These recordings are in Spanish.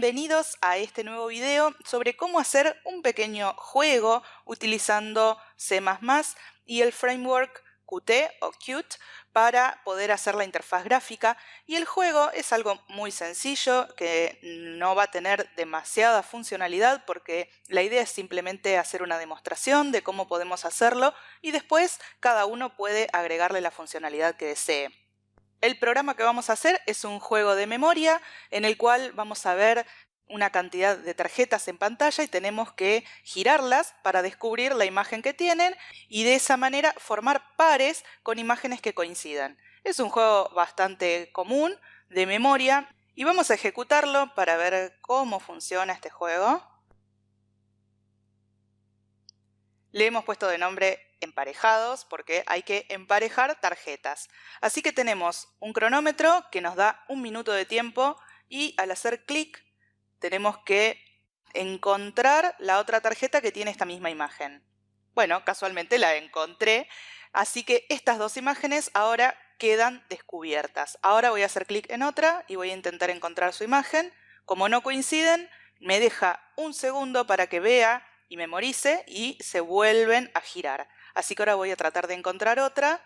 Bienvenidos a este nuevo video sobre cómo hacer un pequeño juego utilizando C++ y el framework Qt o Qt para poder hacer la interfaz gráfica. Y el juego es algo muy sencillo que no va a tener demasiada funcionalidad porque la idea es simplemente hacer una demostración de cómo podemos hacerlo y después cada uno puede agregarle la funcionalidad que desee. El programa que vamos a hacer es un juego de memoria en el cual vamos a ver una cantidad de tarjetas en pantalla y tenemos que girarlas para descubrir la imagen que tienen y de esa manera formar pares con imágenes que coincidan. Es un juego bastante común de memoria y vamos a ejecutarlo para ver cómo funciona este juego. Le hemos puesto de nombre emparejados porque hay que emparejar tarjetas. Así que tenemos un cronómetro que nos da 1 minuto de tiempo y al hacer clic tenemos que encontrar la otra tarjeta que tiene esta misma imagen. Bueno, casualmente la encontré, así que estas dos imágenes ahora quedan descubiertas. Ahora voy a hacer clic en otra y voy a intentar encontrar su imagen. Como no coinciden, me deja 1 segundo para que vea y memorice y se vuelven a girar. Así que ahora voy a tratar de encontrar otra.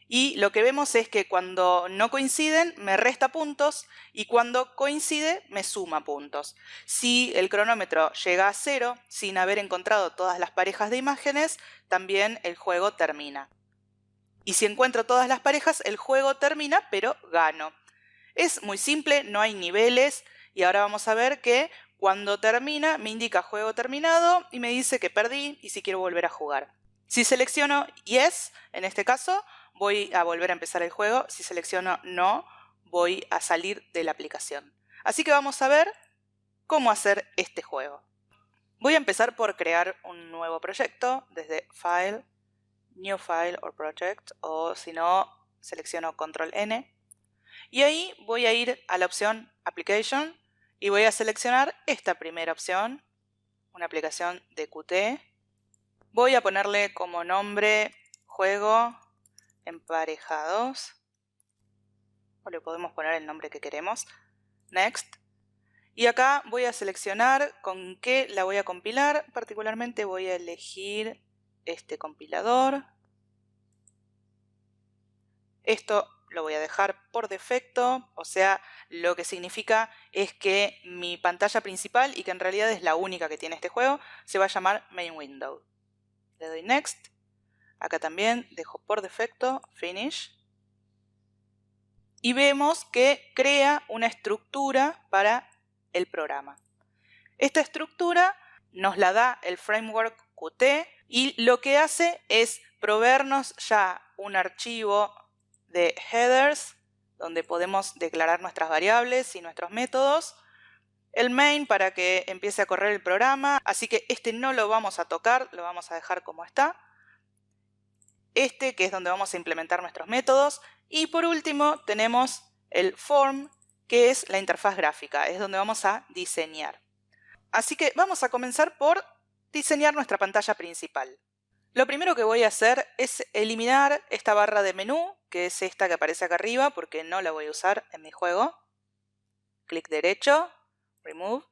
Y lo que vemos es que cuando no coinciden me resta puntos y cuando coincide me suma puntos. Si el cronómetro llega a 0 sin haber encontrado todas las parejas de imágenes, también el juego termina. Y si encuentro todas las parejas, el juego termina, pero gano. Es muy simple, no hay niveles y ahora vamos a ver que cuando termina me indica juego terminado y me dice que perdí y si quiero volver a jugar. Si selecciono Yes, en este caso, voy a volver a empezar el juego. Si selecciono No, voy a salir de la aplicación. Así que vamos a ver cómo hacer este juego. Voy a empezar por crear un nuevo proyecto desde File, New File or Project, o si no, selecciono Control N. Y ahí voy a ir a la opción Application y voy a seleccionar esta primera opción, una aplicación de Qt. Voy a ponerle como nombre Juego Emparejados, o le podemos poner el nombre que queremos, Next. Y acá voy a seleccionar con qué la voy a compilar. Particularmente voy a elegir este compilador. Esto lo voy a dejar por defecto, o sea, lo que significa es que mi pantalla principal, y que en realidad es la única que tiene este juego, se va a llamar Main Window. Le doy Next. Acá también dejo por defecto Finish. Y vemos que crea una estructura para el programa. Esta estructura nos la da el framework Qt y lo que hace es proveernos ya un archivo de headers donde podemos declarar nuestras variables y nuestros métodos, el main para que empiece a correr el programa, así que este no lo vamos a tocar, lo vamos a dejar como está, este que es donde vamos a implementar nuestros métodos, y por último tenemos el form, que es la interfaz gráfica, es donde vamos a diseñar. Así que vamos a comenzar por diseñar nuestra pantalla principal. Lo primero que voy a hacer es eliminar esta barra de menú, que es esta que aparece acá arriba, porque no la voy a usar en mi juego. Clic derecho, Remove.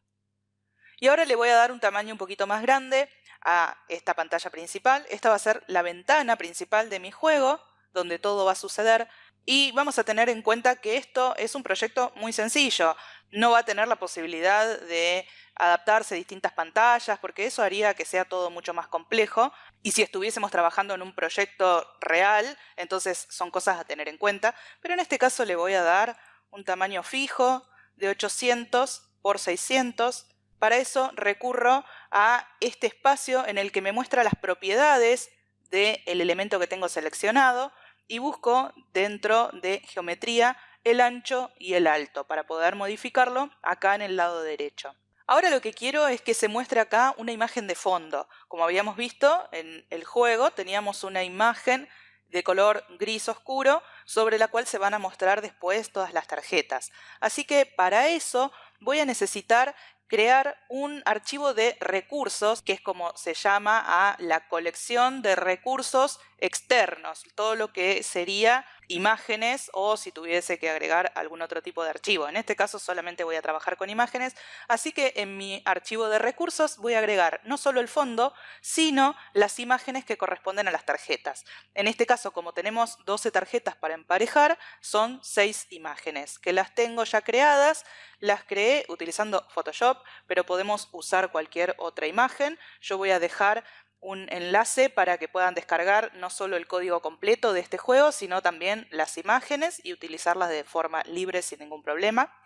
Y ahora le voy a dar un tamaño un poquito más grande a esta pantalla principal. Esta va a ser la ventana principal de mi juego, donde todo va a suceder. Y vamos a tener en cuenta que esto es un proyecto muy sencillo. No va a tener la posibilidad de adaptarse a distintas pantallas, porque eso haría que sea todo mucho más complejo. Y si estuviésemos trabajando en un proyecto real, entonces son cosas a tener en cuenta. Pero en este caso le voy a dar un tamaño fijo de 800 por 600. Para eso recurro a este espacio en el que me muestra las propiedades del elemento que tengo seleccionado y busco dentro de geometría el ancho y el alto para poder modificarlo acá en el lado derecho. Ahora lo que quiero es que se muestre acá una imagen de fondo. Como habíamos visto en el juego, teníamos una imagen de color gris oscuro sobre la cual se van a mostrar después todas las tarjetas. Así que para eso voy a necesitar crear un archivo de recursos, que es como se llama a la colección de recursos externos, todo lo que sería imágenes o si tuviese que agregar algún otro tipo de archivo. En este caso solamente voy a trabajar con imágenes, así que en mi archivo de recursos voy a agregar no solo el fondo, sino las imágenes que corresponden a las tarjetas. En este caso, como tenemos 12 tarjetas para emparejar, son 6 imágenes que las tengo ya creadas. Las creé utilizando Photoshop, pero podemos usar cualquier otra imagen. Yo voy a dejar un enlace para que puedan descargar no solo el código completo de este juego, sino también las imágenes y utilizarlas de forma libre sin ningún problema.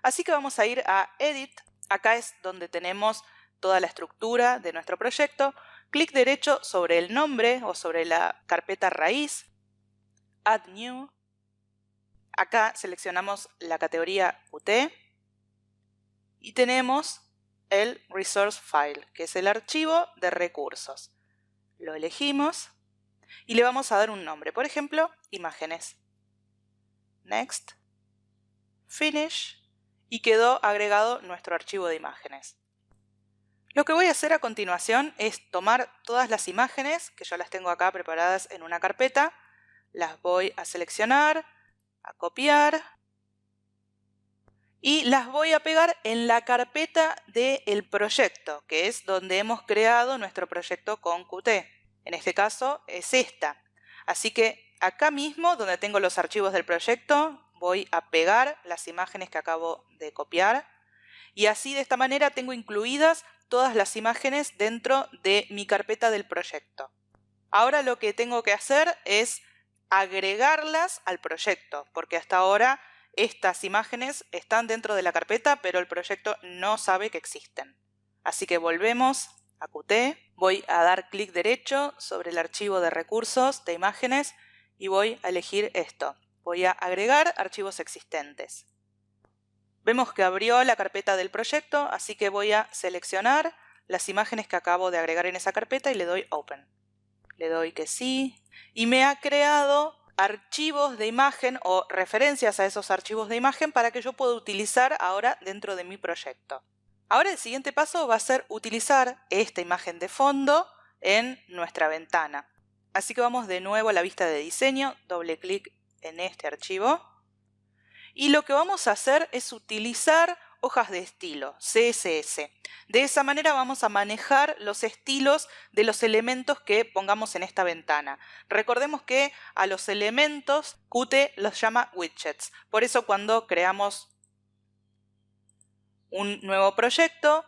Así que vamos a ir a Edit. Acá es donde tenemos toda la estructura de nuestro proyecto. Clic derecho sobre el nombre o sobre la carpeta raíz. Add New. Acá seleccionamos la categoría Qt. Y tenemos el Resource File, que es el archivo de recursos. Lo elegimos y le vamos a dar un nombre. Por ejemplo, imágenes. Next. Finish. Y quedó agregado nuestro archivo de imágenes. Lo que voy a hacer a continuación es tomar todas las imágenes, que yo las tengo acá preparadas en una carpeta, las voy a seleccionar, a copiar y las voy a pegar en la carpeta del proyecto, que es donde hemos creado nuestro proyecto con Qt. En este caso es esta. Así que acá mismo, donde tengo los archivos del proyecto, voy a pegar las imágenes que acabo de copiar. Y así, de esta manera, tengo incluidas todas las imágenes dentro de mi carpeta del proyecto. Ahora lo que tengo que hacer es agregarlas al proyecto, porque hasta ahora estas imágenes están dentro de la carpeta, pero el proyecto no sabe que existen. Así que volvemos a Qt, voy a dar clic derecho sobre el archivo de recursos de imágenes y voy a elegir esto. Voy a agregar archivos existentes. Vemos que abrió la carpeta del proyecto, así que voy a seleccionar las imágenes que acabo de agregar en esa carpeta y le doy Open. Le doy que sí y me ha creado archivos de imagen o referencias a esos archivos de imagen para que yo pueda utilizar ahora dentro de mi proyecto. Ahora el siguiente paso va a ser utilizar esta imagen de fondo en nuestra ventana. Así que vamos de nuevo a la vista de diseño, doble clic en este archivo. Y lo que vamos a hacer es utilizar hojas de estilo, CSS. De esa manera vamos a manejar los estilos de los elementos que pongamos en esta ventana. Recordemos que a los elementos Qt los llama widgets. Por eso cuando creamos un nuevo proyecto,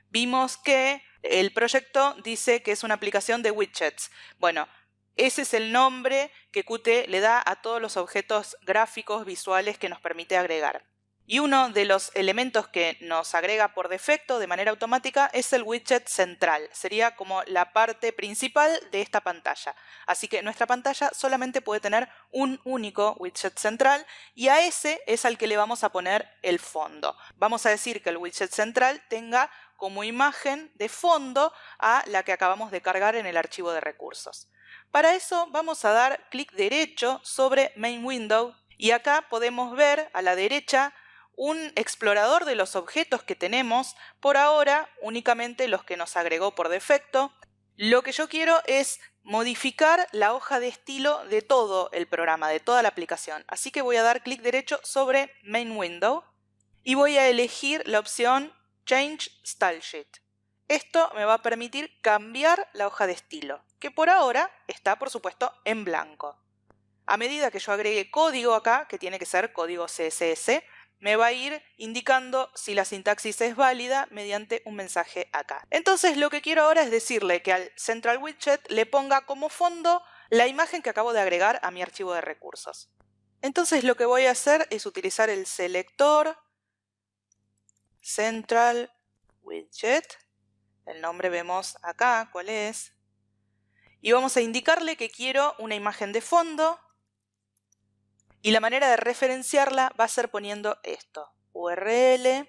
vimos que el proyecto dice que es una aplicación de widgets. Bueno, ese es el nombre que Qt le da a todos los objetos gráficos visuales que nos permite agregar. Y uno de los elementos que nos agrega por defecto de manera automática es el widget central. Sería como la parte principal de esta pantalla. Así que nuestra pantalla solamente puede tener un único widget central y a ese es al que le vamos a poner el fondo. Vamos a decir que el widget central tenga como imagen de fondo a la que acabamos de cargar en el archivo de recursos. Para eso vamos a dar clic derecho sobre Main Window y acá podemos ver a la derecha un explorador de los objetos que tenemos, por ahora únicamente los que nos agregó por defecto. Lo que yo quiero es modificar la hoja de estilo de todo el programa, de toda la aplicación. Así que voy a dar clic derecho sobre Main Window y voy a elegir la opción Change Style Sheet. Esto me va a permitir cambiar la hoja de estilo, que por ahora está, por supuesto, en blanco. A medida que yo agregue código acá, que tiene que ser código CSS, me va a ir indicando si la sintaxis es válida mediante un mensaje acá. Entonces lo que quiero ahora es decirle que al Central Widget le ponga como fondo la imagen que acabo de agregar a mi archivo de recursos. Entonces lo que voy a hacer es utilizar el selector Central Widget. El nombre vemos acá cuál es. Y vamos a indicarle que quiero una imagen de fondo. Y la manera de referenciarla va a ser poniendo esto, URL.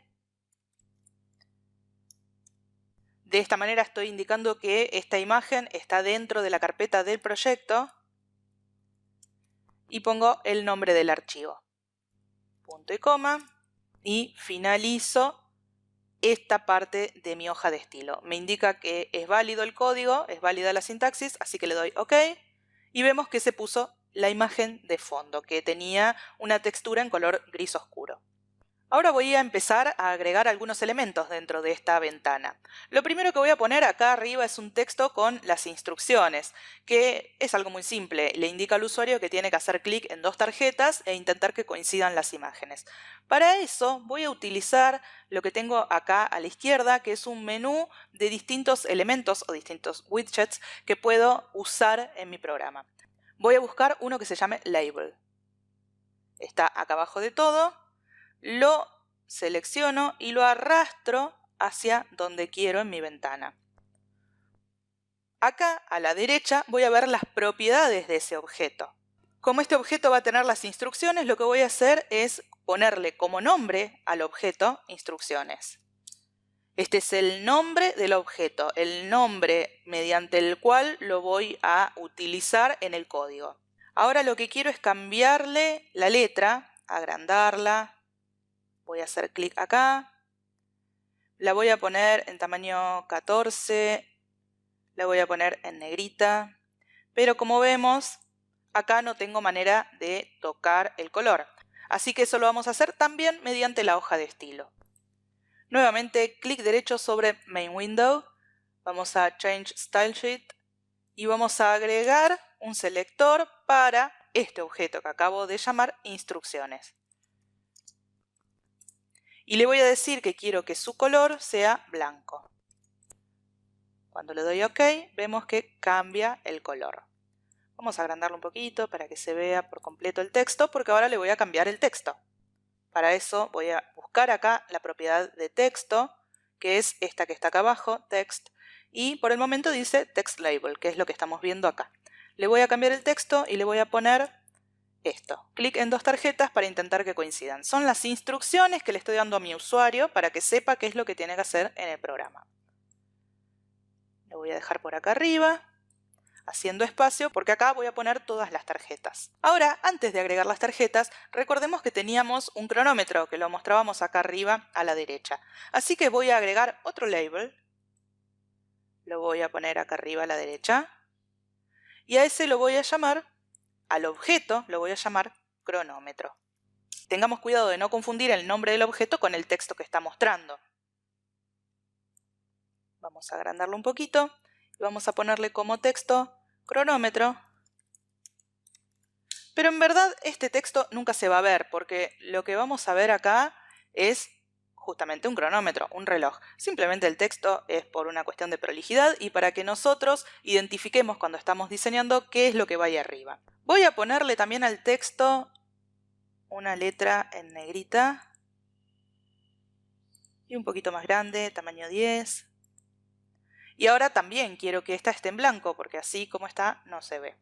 De esta manera estoy indicando que esta imagen está dentro de la carpeta del proyecto. Y pongo el nombre del archivo. Punto y coma. Y finalizo esta parte de mi hoja de estilo. Me indica que es válido el código, es válida la sintaxis, así que le doy OK. Y vemos que se puso la imagen de fondo, que tenía una textura en color gris oscuro. Ahora voy a empezar a agregar algunos elementos dentro de esta ventana. Lo primero que voy a poner acá arriba es un texto con las instrucciones, que es algo muy simple. Le indica al usuario que tiene que hacer clic en 2 tarjetas e intentar que coincidan las imágenes. Para eso voy a utilizar lo que tengo acá a la izquierda, que es un menú de distintos elementos o distintos widgets que puedo usar en mi programa. Voy a buscar uno que se llame Label. Está acá abajo de todo. Lo selecciono y lo arrastro hacia donde quiero en mi ventana. Acá a la derecha voy a ver las propiedades de ese objeto. Como este objeto va a tener las instrucciones, lo que voy a hacer es ponerle como nombre al objeto instrucciones. Este es el nombre del objeto, el nombre mediante el cual lo voy a utilizar en el código. Ahora lo que quiero es cambiarle la letra, agrandarla. Voy a hacer clic acá, la voy a poner en tamaño 14, la voy a poner en negrita, pero como vemos, acá no tengo manera de tocar el color. Así que eso lo vamos a hacer también mediante la hoja de estilo. Nuevamente, clic derecho sobre Main Window, vamos a Change Style Sheet y vamos a agregar un selector para este objeto que acabo de llamar instrucciones. Y le voy a decir que quiero que su color sea blanco. Cuando le doy OK, vemos que cambia el color. Vamos a agrandarlo un poquito para que se vea por completo el texto, porque ahora le voy a cambiar el texto. Para eso voy a buscar acá la propiedad de texto, que es esta que está acá abajo, text, y por el momento dice text label, que es lo que estamos viendo acá. Le voy a cambiar el texto y le voy a poner esto. Clic en 2 tarjetas para intentar que coincidan. Son las instrucciones que le estoy dando a mi usuario para que sepa qué es lo que tiene que hacer en el programa. Lo voy a dejar por acá arriba, haciendo espacio, porque acá voy a poner todas las tarjetas. Ahora, antes de agregar las tarjetas, recordemos que teníamos un cronómetro que lo mostrábamos acá arriba a la derecha. Así que voy a agregar otro label. Lo voy a poner acá arriba a la derecha. Y a ese lo voy a llamar, al objeto lo voy a llamar cronómetro. Tengamos cuidado de no confundir el nombre del objeto con el texto que está mostrando. Vamos a agrandarlo un poquito y vamos a ponerle como texto cronómetro. Pero en verdad este texto nunca se va a ver porque lo que vamos a ver acá es justamente un cronómetro, un reloj. Simplemente el texto es por una cuestión de prolijidad y para que nosotros identifiquemos cuando estamos diseñando qué es lo que va ahí arriba. Voy a ponerle también al texto una letra en negrita y un poquito más grande, tamaño 10. Y ahora también quiero que esta esté en blanco porque así como está no se ve.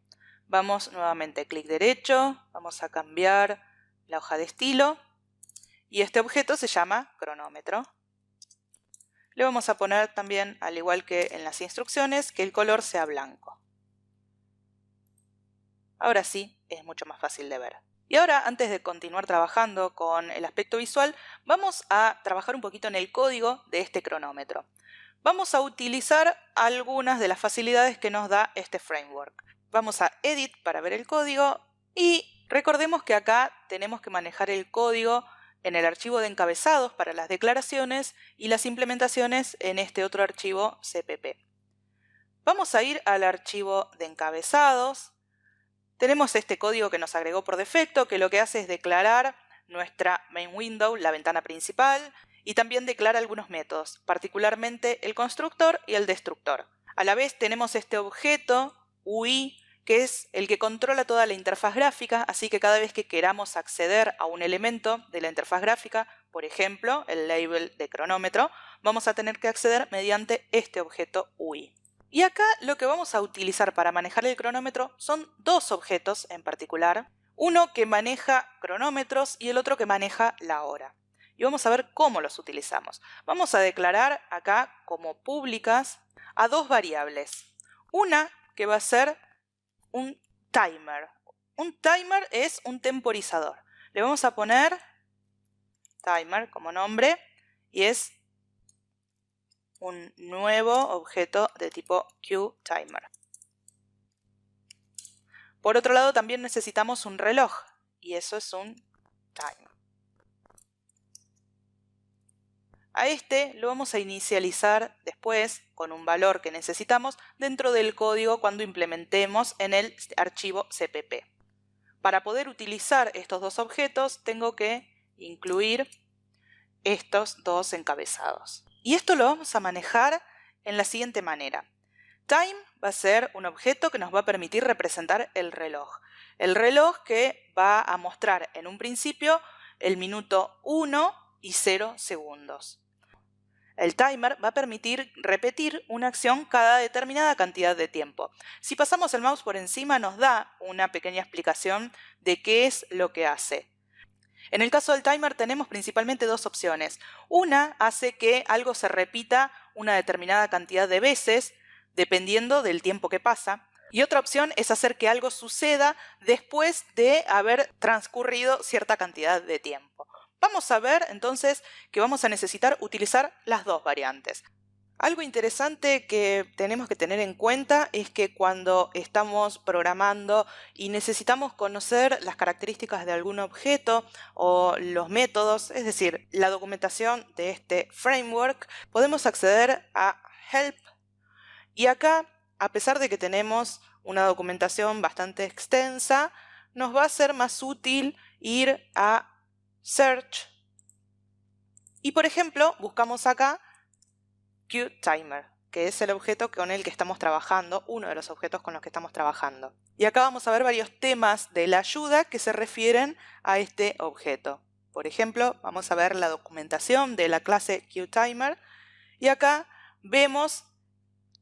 Vamos nuevamente, clic derecho, vamos a cambiar la hoja de estilo y este objeto se llama cronómetro. Le vamos a poner también, al igual que en las instrucciones, que el color sea blanco. Ahora sí, es mucho más fácil de ver. Y ahora, antes de continuar trabajando con el aspecto visual, vamos a trabajar un poquito en el código de este cronómetro. Vamos a utilizar algunas de las facilidades que nos da este framework. Vamos a Edit para ver el código y recordemos que acá tenemos que manejar el código en el archivo de encabezados para las declaraciones y las implementaciones en este otro archivo CPP. Vamos a ir al archivo de encabezados. Tenemos este código que nos agregó por defecto, que lo que hace es declarar nuestra main window, la ventana principal, y también declara algunos métodos, particularmente el constructor y el destructor. A la vez tenemos este objeto UI, que es el que controla toda la interfaz gráfica, así que cada vez que queramos acceder a un elemento de la interfaz gráfica, por ejemplo, el label de cronómetro, vamos a tener que acceder mediante este objeto UI. Y acá lo que vamos a utilizar para manejar el cronómetro son 2 objetos en particular, uno que maneja cronómetros y el otro que maneja la hora. Y vamos a ver cómo los utilizamos. Vamos a declarar acá como públicas a 2 variables. Una que va a ser un timer. Un timer es un temporizador. Le vamos a poner timer como nombre y es un nuevo objeto de tipo QTimer. Por otro lado, también necesitamos un reloj, y eso es un timer. A este lo vamos a inicializar después con un valor que necesitamos dentro del código cuando implementemos en el archivo CPP. Para poder utilizar estos dos objetos tengo que incluir estos dos encabezados. Y esto lo vamos a manejar en la siguiente manera. Time va a ser un objeto que nos va a permitir representar el reloj. El reloj que va a mostrar en un principio el minuto 1 y 0 segundos. El timer va a permitir repetir una acción cada determinada cantidad de tiempo. Si pasamos el mouse por encima nos da una pequeña explicación de qué es lo que hace. En el caso del timer tenemos principalmente dos opciones. Una hace que algo se repita una determinada cantidad de veces, dependiendo del tiempo que pasa. Y otra opción es hacer que algo suceda después de haber transcurrido cierta cantidad de tiempo. Vamos a ver entonces que vamos a necesitar utilizar las dos variantes. Algo interesante que tenemos que tener en cuenta es que cuando estamos programando y necesitamos conocer las características de algún objeto o los métodos, es decir, la documentación de este framework, podemos acceder a Help. Y acá, a pesar de que tenemos una documentación bastante extensa, nos va a ser más útil ir a Search y, por ejemplo, buscamos acá QTimer, que es el objeto con el que estamos trabajando, uno de los objetos con los que estamos trabajando. Y acá vamos a ver varios temas de la ayuda que se refieren a este objeto. Por ejemplo, vamos a ver la documentación de la clase QTimer y acá vemos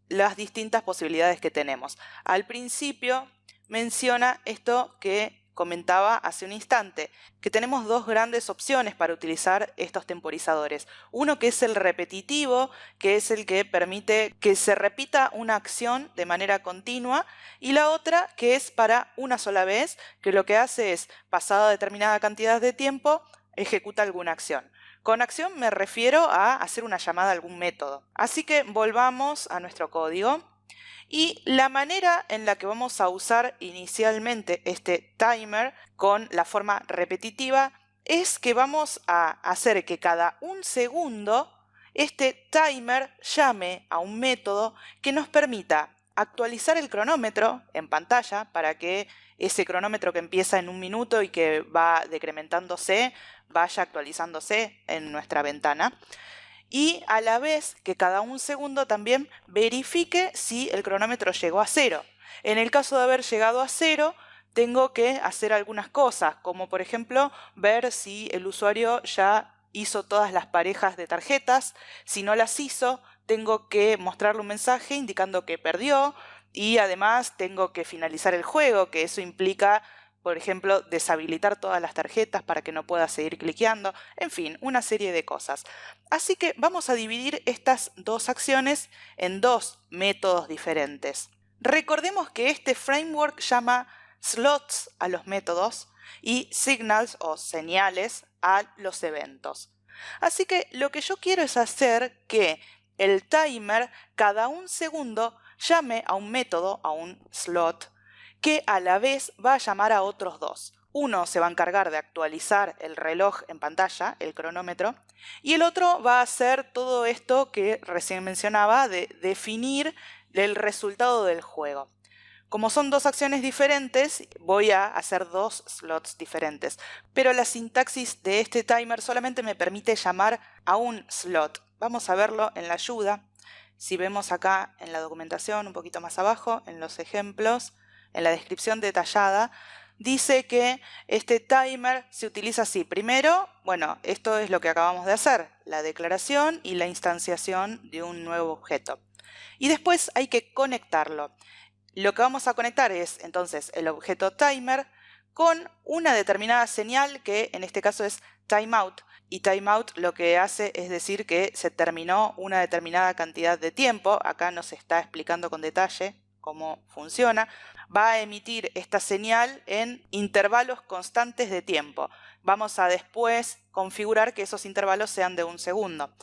las distintas posibilidades que tenemos. Al principio menciona esto que comentaba hace un instante, que tenemos dos grandes opciones para utilizar estos temporizadores. Uno que es el repetitivo, que es el que permite que se repita una acción de manera continua, y la otra que es para una sola vez, que lo que hace es, pasada determinada cantidad de tiempo, ejecuta alguna acción. Con acción me refiero a hacer una llamada a algún método. Así que volvamos a nuestro código. Y la manera en la que vamos a usar inicialmente este timer con la forma repetitiva es que vamos a hacer que cada un segundo este timer llame a un método que nos permita actualizar el cronómetro en pantalla para que ese cronómetro que empieza en 1 minuto y que va decrementándose vaya actualizándose en nuestra ventana. Y a la vez que cada un segundo también verifique si el cronómetro llegó a 0. En el caso de haber llegado a 0, tengo que hacer algunas cosas, como por ejemplo ver si el usuario ya hizo todas las parejas de tarjetas. Si no las hizo, tengo que mostrarle un mensaje indicando que perdió y además tengo que finalizar el juego, que eso implica, por ejemplo, deshabilitar todas las tarjetas para que no pueda seguir cliqueando, en fin, una serie de cosas. Así que vamos a dividir estas dos acciones en dos métodos diferentes. Recordemos que este framework llama slots a los métodos y signals o señales a los eventos. Así que lo que yo quiero es hacer que el timer cada un segundo llame a un método, a un slot, que a la vez va a llamar a otros dos. Uno se va a encargar de actualizar el reloj en pantalla, el cronómetro, y el otro va a hacer todo esto que recién mencionaba de definir el resultado del juego. Como son dos acciones diferentes, voy a hacer dos slots diferentes, pero la sintaxis de este timer solamente me permite llamar a un slot. Vamos a verlo en la ayuda. Si vemos acá en la documentación, un poquito más abajo, en los ejemplos, en la descripción detallada, dice que este timer se utiliza así. Primero, bueno, esto es lo que acabamos de hacer, la declaración y la instanciación de un nuevo objeto. Y después hay que conectarlo. Lo que vamos a conectar es entonces el objeto timer con una determinada señal que en este caso es timeout. Y timeout lo que hace es decir que se terminó una determinada cantidad de tiempo. Acá nos está explicando con detalle cómo funciona. Va a emitir esta señal en intervalos constantes de tiempo. Vamos a después configurar que esos intervalos sean de 1 segundo.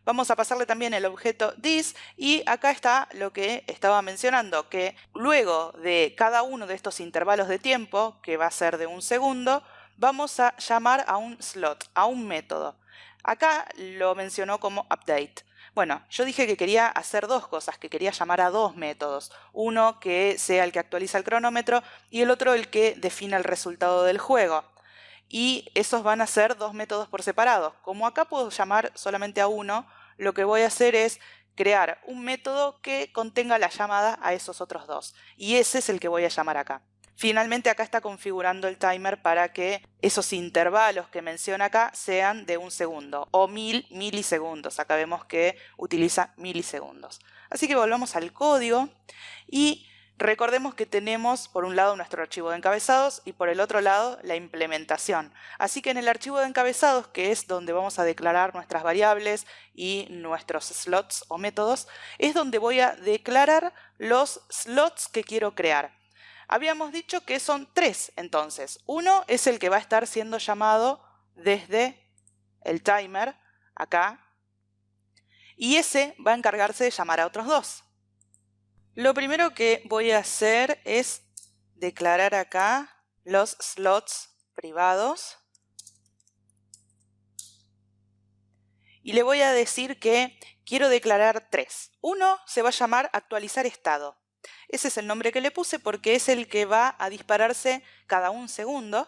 Vamos a pasarle también el objeto this y acá está lo que estaba mencionando, que luego de cada uno de estos intervalos de tiempo, que va a ser de 1 segundo, vamos a llamar a un slot, a un método. Acá lo mencionó como update. Bueno, yo dije que quería hacer dos cosas, que quería llamar a dos métodos. Uno que sea el que actualiza el cronómetro y el otro el que defina el resultado del juego. Y esos van a ser dos métodos por separado. Como acá puedo llamar solamente a uno, lo que voy a hacer es crear un método que contenga la llamada a esos otros dos. Y ese es el que voy a llamar acá. Finalmente acá está configurando el timer para que esos intervalos que menciona acá sean de 1 segundo o 1000 milisegundos. Acá vemos que utiliza milisegundos. Así que volvamos al código y recordemos que tenemos por un lado nuestro archivo de encabezados y por el otro lado la implementación. Así que en el archivo de encabezados, que es donde vamos a declarar nuestras variables y nuestros slots o métodos, es donde voy a declarar los slots que quiero crear. Habíamos dicho que son 3 entonces. Uno es el que va a estar siendo llamado desde el timer, acá, y ese va a encargarse de llamar a otros 2. Lo primero que voy a hacer es declarar acá los slots privados y le voy a decir que quiero declarar 3. Uno se va a llamar actualizar estado. Ese es el nombre que le puse porque es el que va a dispararse cada 1 segundo.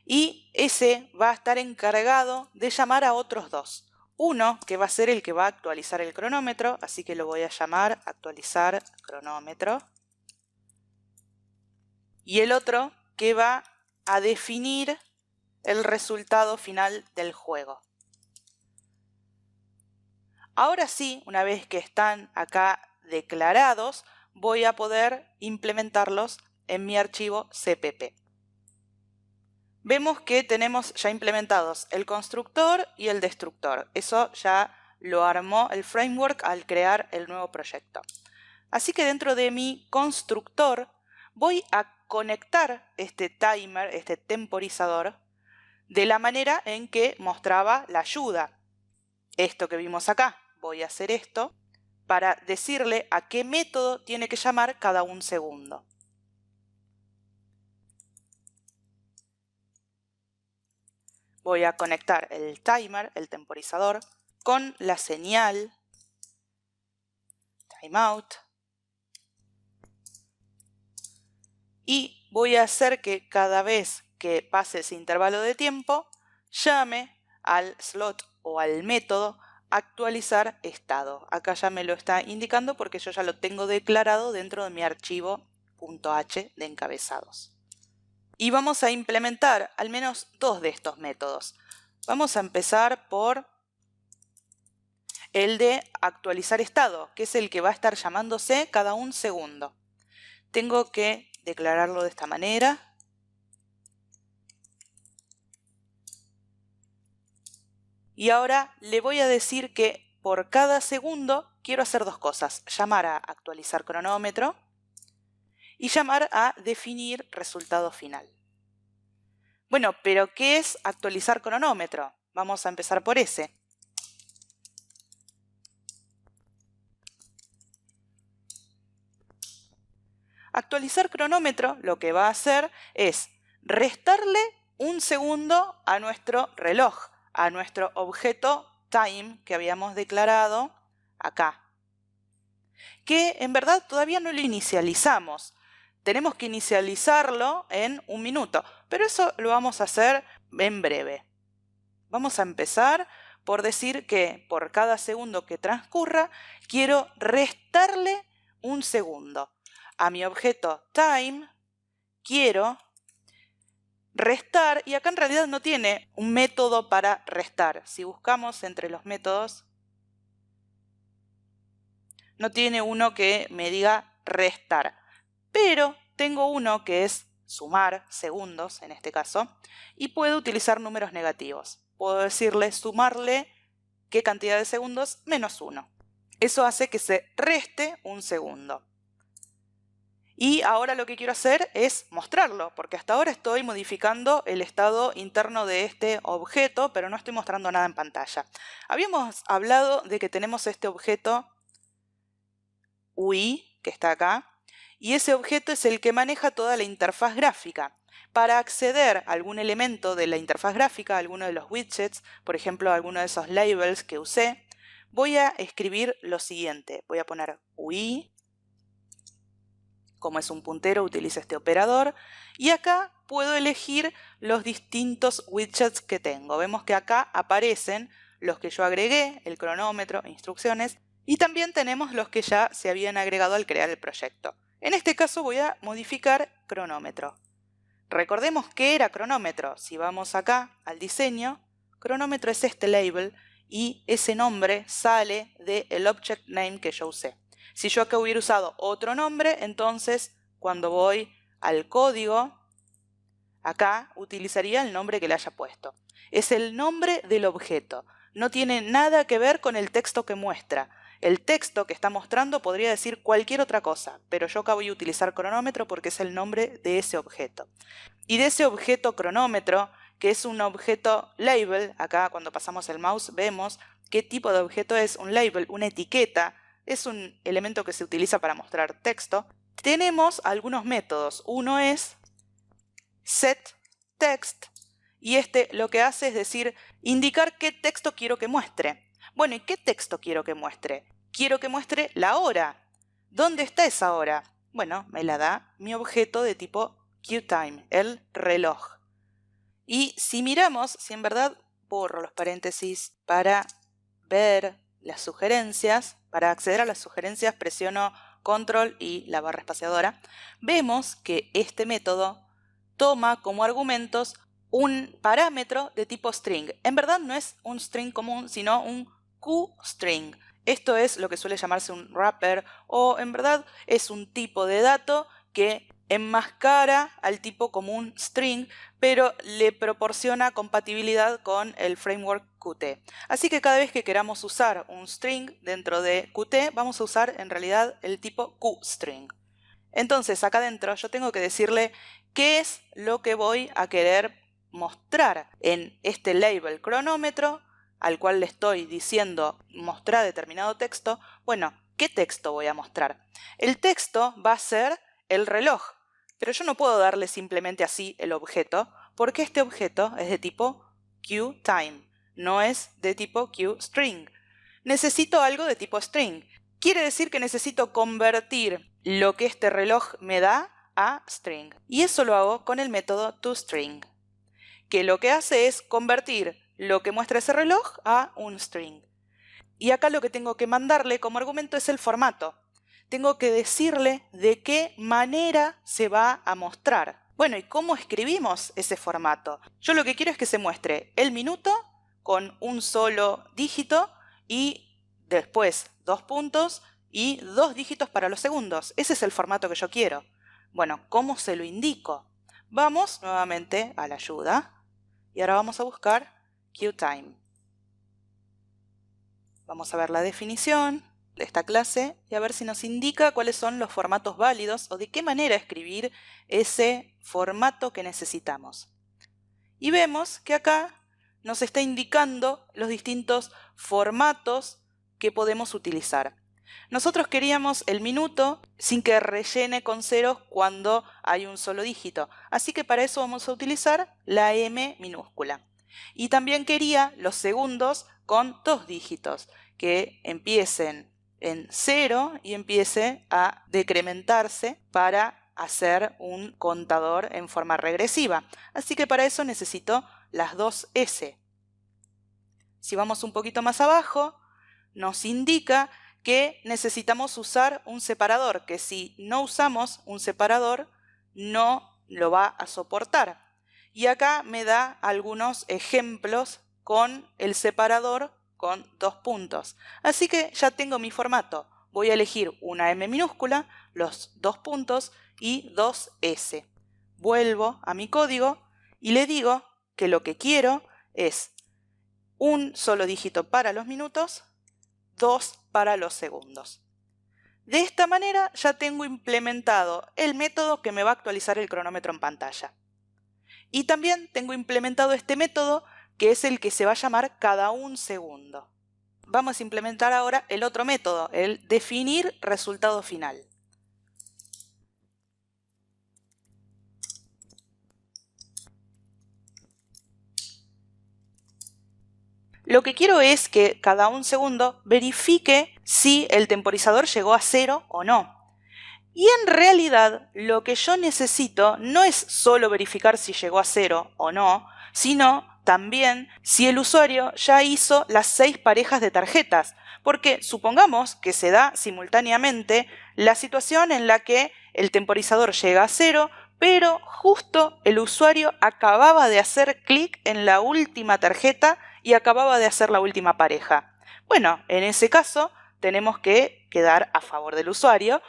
Y ese va a estar encargado de llamar a otros 2. Uno que va a ser el que va a actualizar el cronómetro, así que lo voy a llamar actualizar cronómetro. Y el otro que va a definir el resultado final del juego. Ahora sí, una vez que están acá declarados, voy a poder implementarlos en mi archivo CPP. Vemos que tenemos ya implementados el constructor y el destructor. Eso ya lo armó el framework al crear el nuevo proyecto. Así que dentro de mi constructor voy a conectar este timer, este temporizador, de la manera en que mostraba la ayuda. Esto que vimos acá. Voy a hacer esto para decirle a qué método tiene que llamar cada 1 segundo. Voy a conectar el timer, el temporizador, con la señal timeout y voy a hacer que cada vez que pase ese intervalo de tiempo llame al slot o al método actualizar estado. Acá ya me lo está indicando porque yo ya lo tengo declarado dentro de mi archivo .h de encabezados. Y vamos a implementar al menos 2 de estos métodos. Vamos a empezar por el de actualizar estado, que es el que va a estar llamándose cada 1 segundo. Tengo que declararlo de esta manera. Y ahora le voy a decir que por cada segundo quiero hacer 2 cosas. Llamar a actualizar cronómetro y llamar a definir resultado final. Bueno, pero ¿qué es actualizar cronómetro? Vamos a empezar por ese. Actualizar cronómetro lo que va a hacer es restarle 1 segundo a nuestro reloj, a nuestro objeto time que habíamos declarado acá, que en verdad todavía no lo inicializamos. Tenemos que inicializarlo en 1 minuto, pero eso lo vamos a hacer en breve. Vamos a empezar por decir que por cada segundo que transcurra quiero restarle 1 segundo. A mi objeto time quiero restar, y acá en realidad no tiene un método para restar. Si buscamos entre los métodos, no tiene uno que me diga restar, pero tengo uno que es sumar segundos en este caso, y puedo utilizar números negativos. Puedo decirle sumarle qué cantidad de segundos menos 1. Eso hace que se reste 1 segundo. Y ahora lo que quiero hacer es mostrarlo, porque hasta ahora estoy modificando el estado interno de este objeto, pero no estoy mostrando nada en pantalla. Habíamos hablado de que tenemos este objeto UI, que está acá, y ese objeto es el que maneja toda la interfaz gráfica. Para acceder a algún elemento de la interfaz gráfica, a alguno de los widgets, por ejemplo, a alguno de esos labels que usé, voy a escribir lo siguiente. Voy a poner UI. Como es un puntero, utilizo este operador. Y acá puedo elegir los distintos widgets que tengo. Vemos que acá aparecen los que yo agregué, el cronómetro, instrucciones. Y también tenemos los que ya se habían agregado al crear el proyecto. En este caso voy a modificar cronómetro. Recordemos qué era cronómetro. Si vamos acá al diseño, cronómetro es este label y ese nombre sale del object name que yo usé. Si yo acá hubiera usado otro nombre, entonces cuando voy al código, acá utilizaría el nombre que le haya puesto. Es el nombre del objeto. No tiene nada que ver con el texto que muestra. El texto que está mostrando podría decir cualquier otra cosa, pero yo acá voy a utilizar cronómetro porque es el nombre de ese objeto. Y de ese objeto cronómetro, que es un objeto label, acá cuando pasamos el mouse vemos qué tipo de objeto es, un label, una etiqueta, es un elemento que se utiliza para mostrar texto. Tenemos algunos métodos. Uno es setText y este lo que hace es decir, indicar qué texto quiero que muestre. Bueno, ¿y qué texto quiero que muestre? Quiero que muestre la hora. ¿Dónde está esa hora? Bueno, me la da mi objeto de tipo QTime, el reloj. Y si miramos, si en verdad borro los paréntesis para ver las sugerencias, para acceder a las sugerencias presiono control y la barra espaciadora, vemos que este método toma como argumentos un parámetro de tipo string. En verdad no es un string común, sino un QString. Esto es lo que suele llamarse un wrapper o en verdad es un tipo de dato que enmascara al tipo común string, pero le proporciona compatibilidad con el framework Qt. Así que cada vez que queramos usar un string dentro de Qt, vamos a usar en realidad el tipo QString. Entonces acá adentro yo tengo que decirle qué es lo que voy a querer mostrar en este label cronómetro, al cual le estoy diciendo mostrar determinado texto. Bueno, ¿qué texto voy a mostrar? El texto va a ser el reloj, pero yo no puedo darle simplemente así el objeto, porque este objeto es de tipo QTime, no es de tipo QString. Necesito algo de tipo string. Quiere decir que necesito convertir lo que este reloj me da a string. Y eso lo hago con el método toString, que lo que hace es convertir lo que muestra ese reloj a un string. Y acá lo que tengo que mandarle como argumento es el formato. Tengo que decirle de qué manera se va a mostrar. Bueno, ¿y cómo escribimos ese formato? Yo lo que quiero es que se muestre el minuto con un solo dígito y después 2 puntos y 2 dígitos para los segundos. Ese es el formato que yo quiero. Bueno, ¿cómo se lo indico? Vamos nuevamente a la ayuda y ahora vamos a buscar QTime. Vamos a ver la definición de esta clase y a ver si nos indica cuáles son los formatos válidos o de qué manera escribir ese formato que necesitamos. Y vemos que acá nos está indicando los distintos formatos que podemos utilizar. Nosotros queríamos el minuto sin que rellene con ceros cuando hay un solo dígito, así que para eso vamos a utilizar la M minúscula. Y también quería los segundos con 2 dígitos, que empiecen en 0 y empiece a decrementarse para hacer un contador en forma regresiva. Así que para eso necesito las 2 S. Si vamos un poquito más abajo, nos indica que necesitamos usar un separador, que si no usamos un separador no lo va a soportar. Y acá me da algunos ejemplos con el separador con 2 puntos. Así que ya tengo mi formato. Voy a elegir una M minúscula, los 2 puntos y 2 S. Vuelvo a mi código y le digo que lo que quiero es un solo dígito para los minutos, 2 para los segundos. De esta manera ya tengo implementado el método que me va a actualizar el cronómetro en pantalla. Y también tengo implementado este método que es el que se va a llamar cada un segundo. Vamos a implementar ahora el otro método, el definir resultado final. Lo que quiero es que cada un segundo verifique si el temporizador llegó a 0 o no. Y en realidad lo que yo necesito no es solo verificar si llegó a 0 o no, sino también si el usuario ya hizo las 6 parejas de tarjetas, porque supongamos que se da simultáneamente la situación en la que el temporizador llega a 0, pero justo el usuario acababa de hacer clic en la última tarjeta y acababa de hacer la última pareja. Bueno, en ese caso tenemos que quedar a favor del usuario,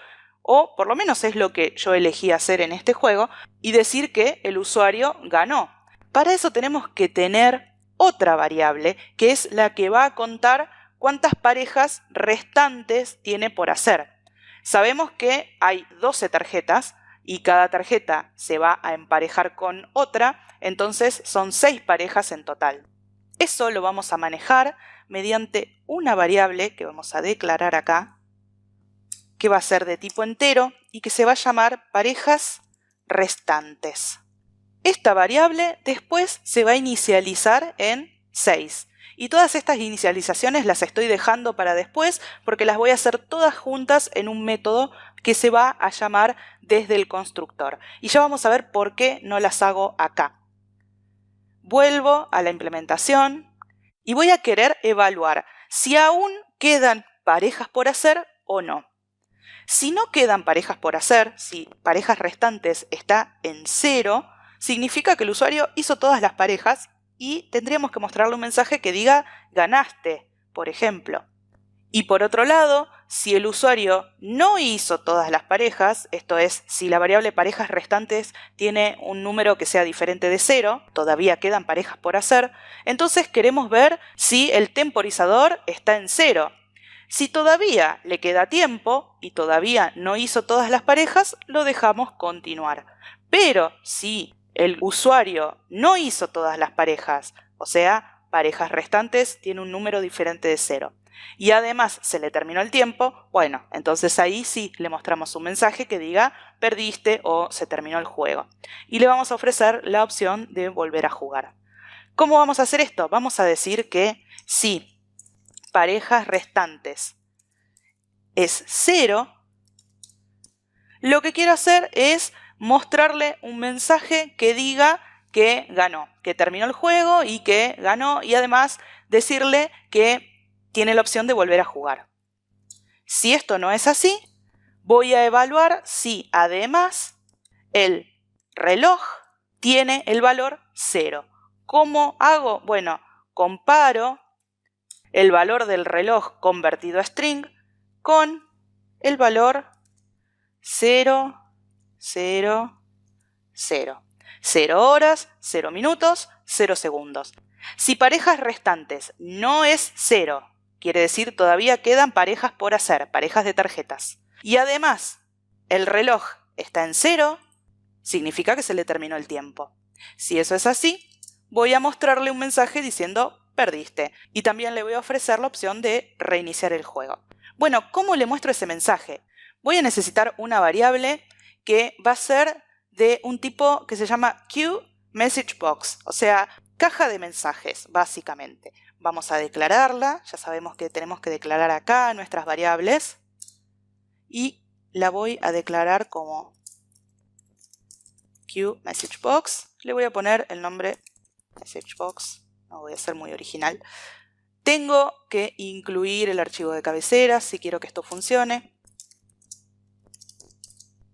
o por lo menos es lo que yo elegí hacer en este juego, y decir que el usuario ganó. Para eso tenemos que tener otra variable, que es la que va a contar cuántas parejas restantes tiene por hacer. Sabemos que hay 12 tarjetas y cada tarjeta se va a emparejar con otra, entonces son 6 parejas en total. Eso lo vamos a manejar mediante una variable que vamos a declarar acá, que va a ser de tipo entero y que se va a llamar parejas restantes. Esta variable después se va a inicializar en 6. Y todas estas inicializaciones las estoy dejando para después porque las voy a hacer todas juntas en un método que se va a llamar desde el constructor. Y ya vamos a ver por qué no las hago acá. Vuelvo a la implementación y voy a querer evaluar si aún quedan parejas por hacer o no. Si no quedan parejas por hacer, si parejas restantes está en 0, significa que el usuario hizo todas las parejas y tendríamos que mostrarle un mensaje que diga ganaste, por ejemplo. Y por otro lado, si el usuario no hizo todas las parejas, esto es, si la variable parejas restantes tiene un número que sea diferente de 0, todavía quedan parejas por hacer, entonces queremos ver si el temporizador está en 0. Si todavía le queda tiempo y todavía no hizo todas las parejas, lo dejamos continuar. Pero si el usuario no hizo todas las parejas, o sea, parejas restantes tiene un número diferente de 0, y además se le terminó el tiempo, bueno, entonces ahí sí le mostramos un mensaje que diga perdiste o se terminó el juego. Y le vamos a ofrecer la opción de volver a jugar. ¿Cómo vamos a hacer esto? Vamos a decir que si parejas restantes es 0, lo que quiero hacer es mostrarle un mensaje que diga que ganó, que terminó el juego y que ganó, y además decirle que tiene la opción de volver a jugar. Si esto no es así, voy a evaluar si además el reloj tiene el valor 0. ¿Cómo hago? Bueno, comparo el valor del reloj convertido a string con el valor 0, 0, 0. 0 horas, 0 minutos, 0 segundos. Si parejas restantes no es 0, quiere decir todavía quedan parejas por hacer, parejas de tarjetas. Y además el reloj está en 0, significa que se le terminó el tiempo. Si eso es así, voy a mostrarle un mensaje diciendo perdiste. Y también le voy a ofrecer la opción de reiniciar el juego. Bueno, ¿cómo le muestro ese mensaje? Voy a necesitar una variable que va a ser de un tipo que se llama QMessageBox, o sea, caja de mensajes, básicamente. Vamos a declararla, ya sabemos que tenemos que declarar acá nuestras variables, y la voy a declarar como QMessageBox. Le voy a poner el nombre MessageBox, no voy a ser muy original. Tengo que incluir el archivo de cabecera si quiero que esto funcione.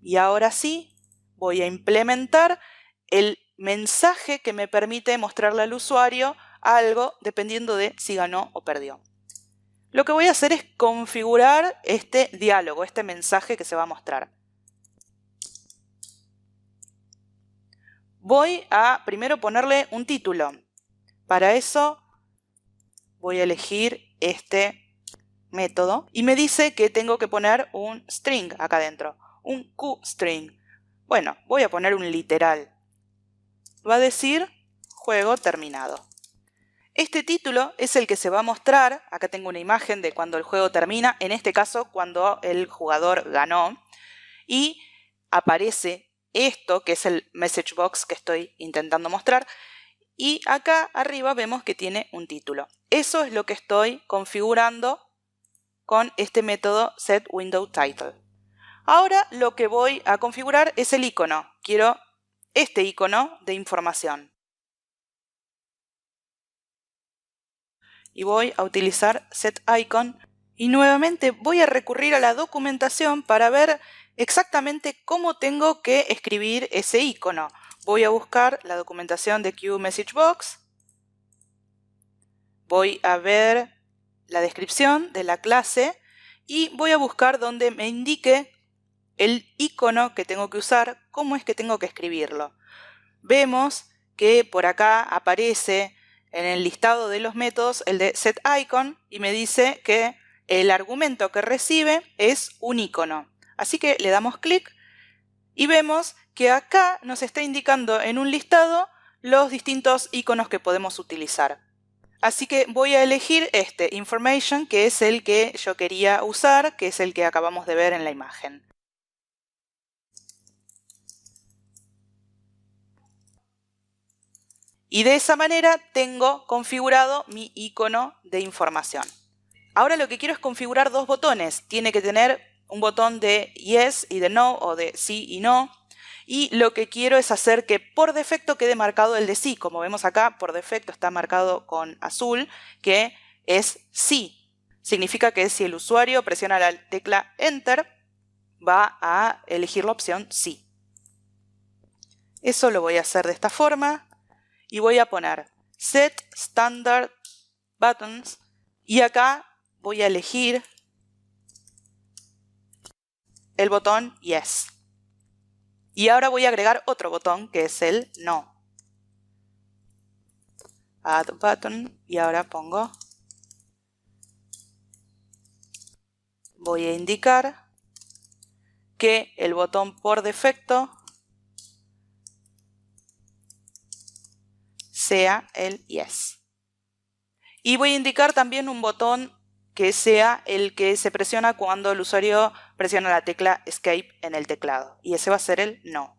Y ahora sí, voy a implementar el mensaje que me permite mostrarle al usuario algo dependiendo de si ganó o perdió. Lo que voy a hacer es configurar este diálogo, este mensaje que se va a mostrar. Voy a primero ponerle un título. Para eso voy a elegir este método y me dice que tengo que poner un string acá adentro, un QString. Bueno, voy a poner un literal. Va a decir juego terminado. Este título es el que se va a mostrar, acá tengo una imagen de cuando el juego termina, en este caso cuando el jugador ganó, y aparece esto que es el message box que estoy intentando mostrar, y acá arriba vemos que tiene un título. Eso es lo que estoy configurando con este método setWindowTitle. Ahora lo que voy a configurar es el icono. Quiero este icono de información. Y voy a utilizar setIcon y nuevamente voy a recurrir a la documentación para ver exactamente cómo tengo que escribir ese icono. Voy a buscar la documentación de QMessageBox, voy a ver la descripción de la clase y voy a buscar donde me indique el icono que tengo que usar, cómo es que tengo que escribirlo. Vemos que por acá aparece en el listado de los métodos el de setIcon y me dice que el argumento que recibe es un icono. Así que le damos clic y vemos que acá nos está indicando en un listado los distintos iconos que podemos utilizar. Así que voy a elegir este Information, que es el que yo quería usar, que es el que acabamos de ver en la imagen. Y de esa manera tengo configurado mi icono de información. Ahora lo que quiero es configurar dos botones. Tiene que tener un botón de Yes y de No, o de Sí y No. Y lo que quiero es hacer que por defecto quede marcado el de sí. Como vemos acá, por defecto está marcado con azul, que es sí. Significa que si el usuario presiona la tecla Enter, va a elegir la opción sí. Eso lo voy a hacer de esta forma. Y voy a poner Set Standard Buttons y acá voy a elegir el botón Yes. Y ahora voy a agregar otro botón que es el No. Add Button y ahora pongo. Voy a indicar que el botón por defecto sea el Yes. Y voy a indicar también un botón que sea el que se presiona cuando el usuario presiona la tecla Escape en el teclado. Y ese va a ser el No.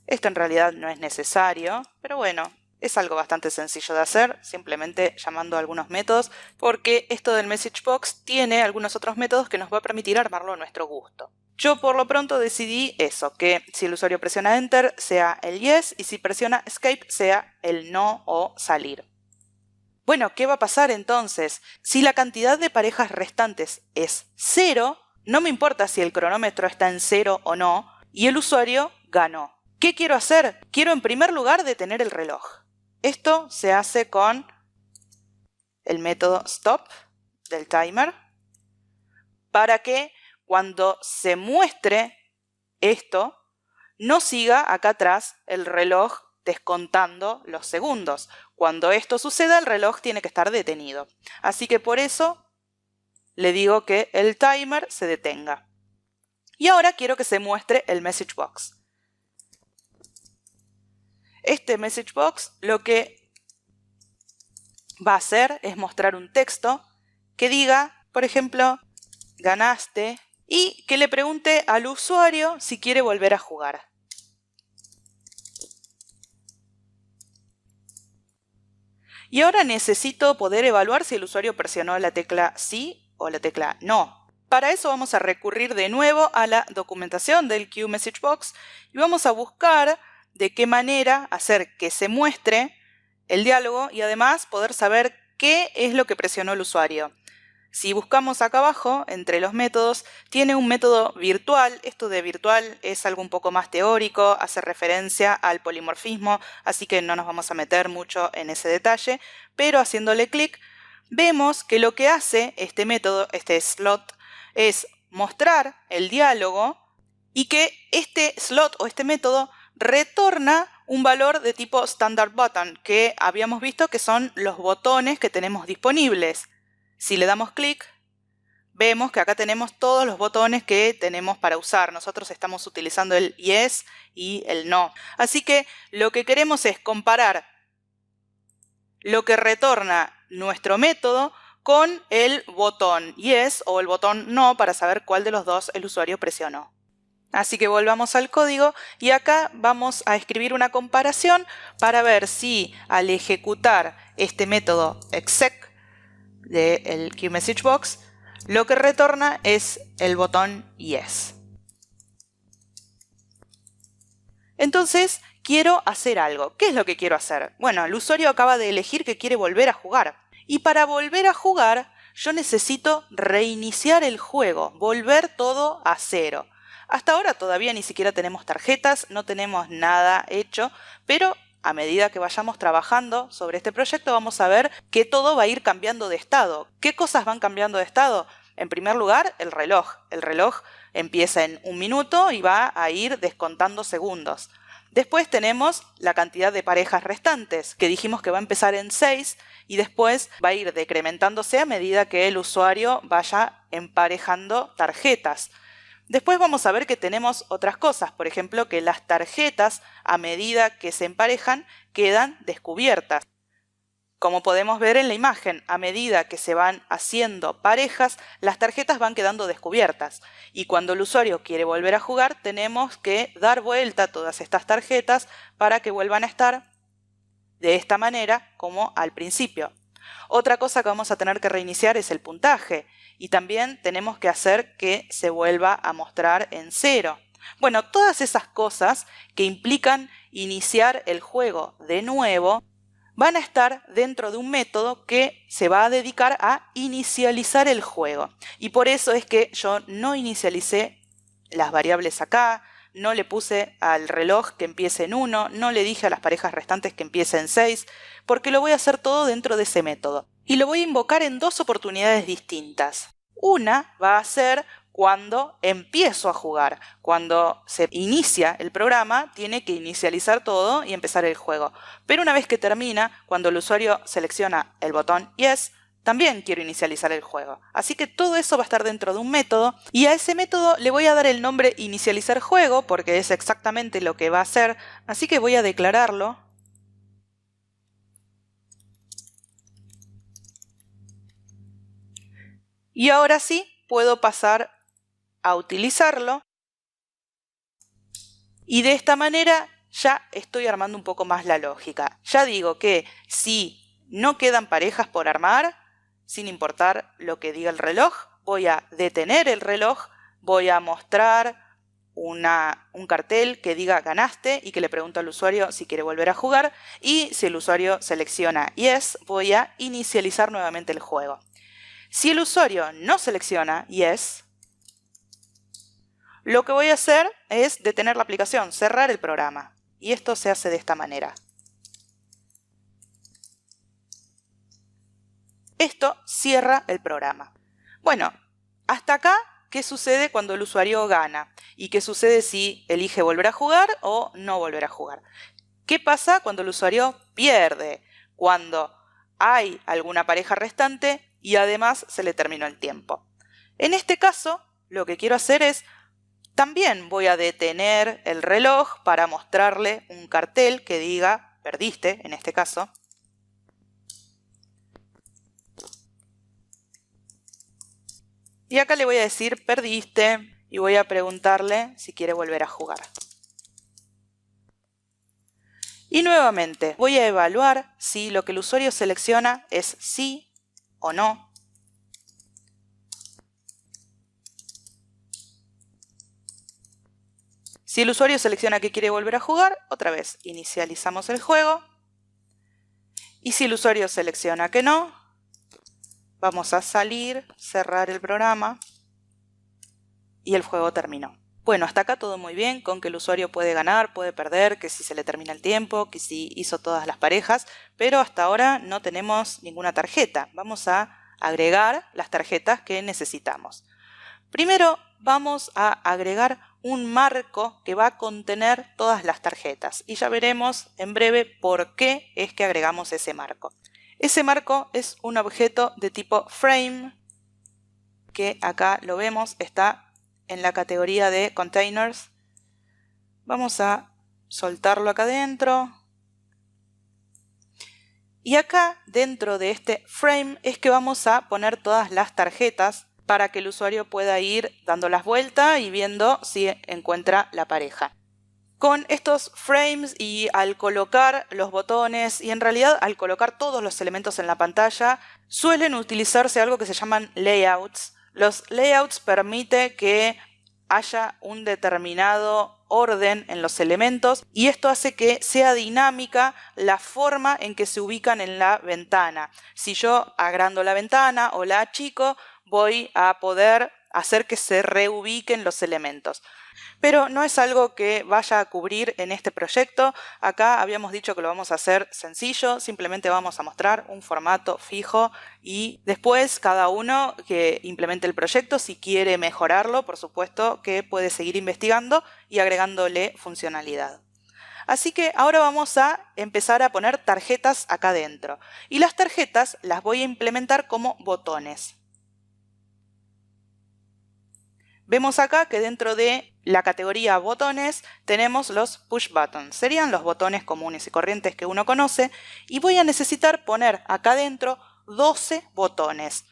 Esto en realidad no es necesario, pero bueno, es algo bastante sencillo de hacer, simplemente llamando a algunos métodos, porque esto del MessageBox tiene algunos otros métodos que nos va a permitir armarlo a nuestro gusto. Yo por lo pronto decidí eso, que si el usuario presiona Enter sea el Yes y si presiona Escape sea el No o salir. Bueno, ¿qué va a pasar entonces? Si la cantidad de parejas restantes es 0, no me importa si el cronómetro está en 0 o no, y el usuario ganó. ¿Qué quiero hacer? Quiero en primer lugar detener el reloj. Esto se hace con el método stop del timer para que cuando se muestre esto no siga acá atrás el reloj descontando los segundos. Cuando esto suceda el reloj tiene que estar detenido. Así que por eso le digo que el timer se detenga. Y ahora quiero que se muestre el message box. Este message box lo que va a hacer es mostrar un texto que diga, por ejemplo, ganaste, y que le pregunte al usuario si quiere volver a jugar. Y ahora necesito poder evaluar si el usuario presionó la tecla sí o la tecla no. Para eso vamos a recurrir de nuevo a la documentación del QMessageBox y vamos a buscar de qué manera hacer que se muestre el diálogo y además poder saber qué es lo que presionó el usuario. Si buscamos acá abajo, entre los métodos, tiene un método virtual. Esto de virtual es algo un poco más teórico, hace referencia al polimorfismo, así que no nos vamos a meter mucho en ese detalle, pero haciéndole clic, vemos que lo que hace este método, este slot, es mostrar el diálogo y que este slot o este método retorna un valor de tipo Standard Button, que habíamos visto que son los botones que tenemos disponibles. Si le damos clic, vemos que acá tenemos todos los botones que tenemos para usar. Nosotros estamos utilizando el Yes y el No. Así que lo que queremos es comparar lo que retorna nuestro método con el botón Yes o el botón No para saber cuál de los dos el usuario presionó. Así que volvamos al código y acá vamos a escribir una comparación para ver si al ejecutar este método exec del QMessageBox lo que retorna es el botón Yes. Entonces quiero hacer algo. ¿Qué es lo que quiero hacer? Bueno, el usuario acaba de elegir que quiere volver a jugar. Y para volver a jugar yo necesito reiniciar el juego, volver todo a cero. Hasta ahora todavía ni siquiera tenemos tarjetas, no tenemos nada hecho, pero a medida que vayamos trabajando sobre este proyecto vamos a ver que todo va a ir cambiando de estado. ¿Qué cosas van cambiando de estado? En primer lugar, el reloj. El reloj empieza en 1 minuto y va a ir descontando segundos. Después tenemos la cantidad de parejas restantes, que dijimos que va a empezar en 6 y después va a ir decrementándose a medida que el usuario vaya emparejando tarjetas. Después vamos a ver que tenemos otras cosas, por ejemplo, que las tarjetas a medida que se emparejan quedan descubiertas. Como podemos ver en la imagen, a medida que se van haciendo parejas, las tarjetas van quedando descubiertas. Y cuando el usuario quiere volver a jugar, tenemos que dar vuelta a todas estas tarjetas para que vuelvan a estar de esta manera como al principio. Otra cosa que vamos a tener que reiniciar es el puntaje. Y también tenemos que hacer que se vuelva a mostrar en 0. Bueno, todas esas cosas que implican iniciar el juego de nuevo van a estar dentro de un método que se va a dedicar a inicializar el juego. Y por eso es que yo no inicialicé las variables acá, no le puse al reloj que empiece en 1, no le dije a las parejas restantes que empiece en 6, porque lo voy a hacer todo dentro de ese método. Y lo voy a invocar en 2 oportunidades distintas. Una va a ser cuando empiezo a jugar. Cuando se inicia el programa, tiene que inicializar todo y empezar el juego. Pero una vez que termina, cuando el usuario selecciona el botón Yes, también quiero inicializar el juego. Así que todo eso va a estar dentro de un método y a ese método le voy a dar el nombre inicializar juego porque es exactamente lo que va a hacer. Así que voy a declararlo. Y ahora sí puedo pasar a utilizarlo. Y de esta manera ya estoy armando un poco más la lógica. Ya digo que si no quedan parejas por armar, sin importar lo que diga el reloj, voy a detener el reloj, voy a mostrar un cartel que diga ganaste y que le pregunto al usuario si quiere volver a jugar. Y si el usuario selecciona Yes, voy a inicializar nuevamente el juego. Si el usuario no selecciona Yes, lo que voy a hacer es detener la aplicación, cerrar el programa. Y esto se hace de esta manera. Esto cierra el programa. Bueno, hasta acá, ¿qué sucede cuando el usuario gana? ¿Y qué sucede si elige volver a jugar o no volver a jugar? ¿Qué pasa cuando el usuario pierde? Cuando hay alguna pareja restante y además se le terminó el tiempo. En este caso, lo que quiero hacer es también voy a detener el reloj para mostrarle un cartel que diga perdiste, en este caso. Y acá le voy a decir perdiste y voy a preguntarle si quiere volver a jugar. Y nuevamente voy a evaluar si lo que el usuario selecciona es sí o no. Si el usuario selecciona que quiere volver a jugar, otra vez inicializamos el juego. Y si el usuario selecciona que no, vamos a salir, cerrar el programa y el juego terminó. Bueno, hasta acá todo muy bien, con que el usuario puede ganar, puede perder, que si se le termina el tiempo, que si hizo todas las parejas, pero hasta ahora no tenemos ninguna tarjeta. Vamos a agregar las tarjetas que necesitamos. Primero vamos a agregar un marco que va a contener todas las tarjetas. Y ya veremos en breve por qué es que agregamos ese marco. Ese marco es un objeto de tipo frame, que acá lo vemos, está en la categoría de containers. Vamos a soltarlo acá adentro. Y acá, dentro de este frame, es que vamos a poner todas las tarjetas para que el usuario pueda ir dando las vueltas y viendo si encuentra la pareja. Con estos frames y al colocar los botones y en realidad al colocar todos los elementos en la pantalla, suelen utilizarse algo que se llaman layouts. Los layouts permiten que haya un determinado orden en los elementos y esto hace que sea dinámica la forma en que se ubican en la ventana. Si yo agrando la ventana o la achico, voy a poder hacer que se reubiquen los elementos. Pero no es algo que vaya a cubrir en este proyecto. Acá habíamos dicho que lo vamos a hacer sencillo, simplemente vamos a mostrar un formato fijo y después cada uno que implemente el proyecto, si quiere mejorarlo, por supuesto que puede seguir investigando y agregándole funcionalidad. Así que ahora vamos a empezar a poner tarjetas acá dentro. Y las tarjetas las voy a implementar como botones. Vemos acá que dentro de la categoría botones tenemos los push buttons. Serían los botones comunes y corrientes que uno conoce. Y voy a necesitar poner acá dentro 12 botones.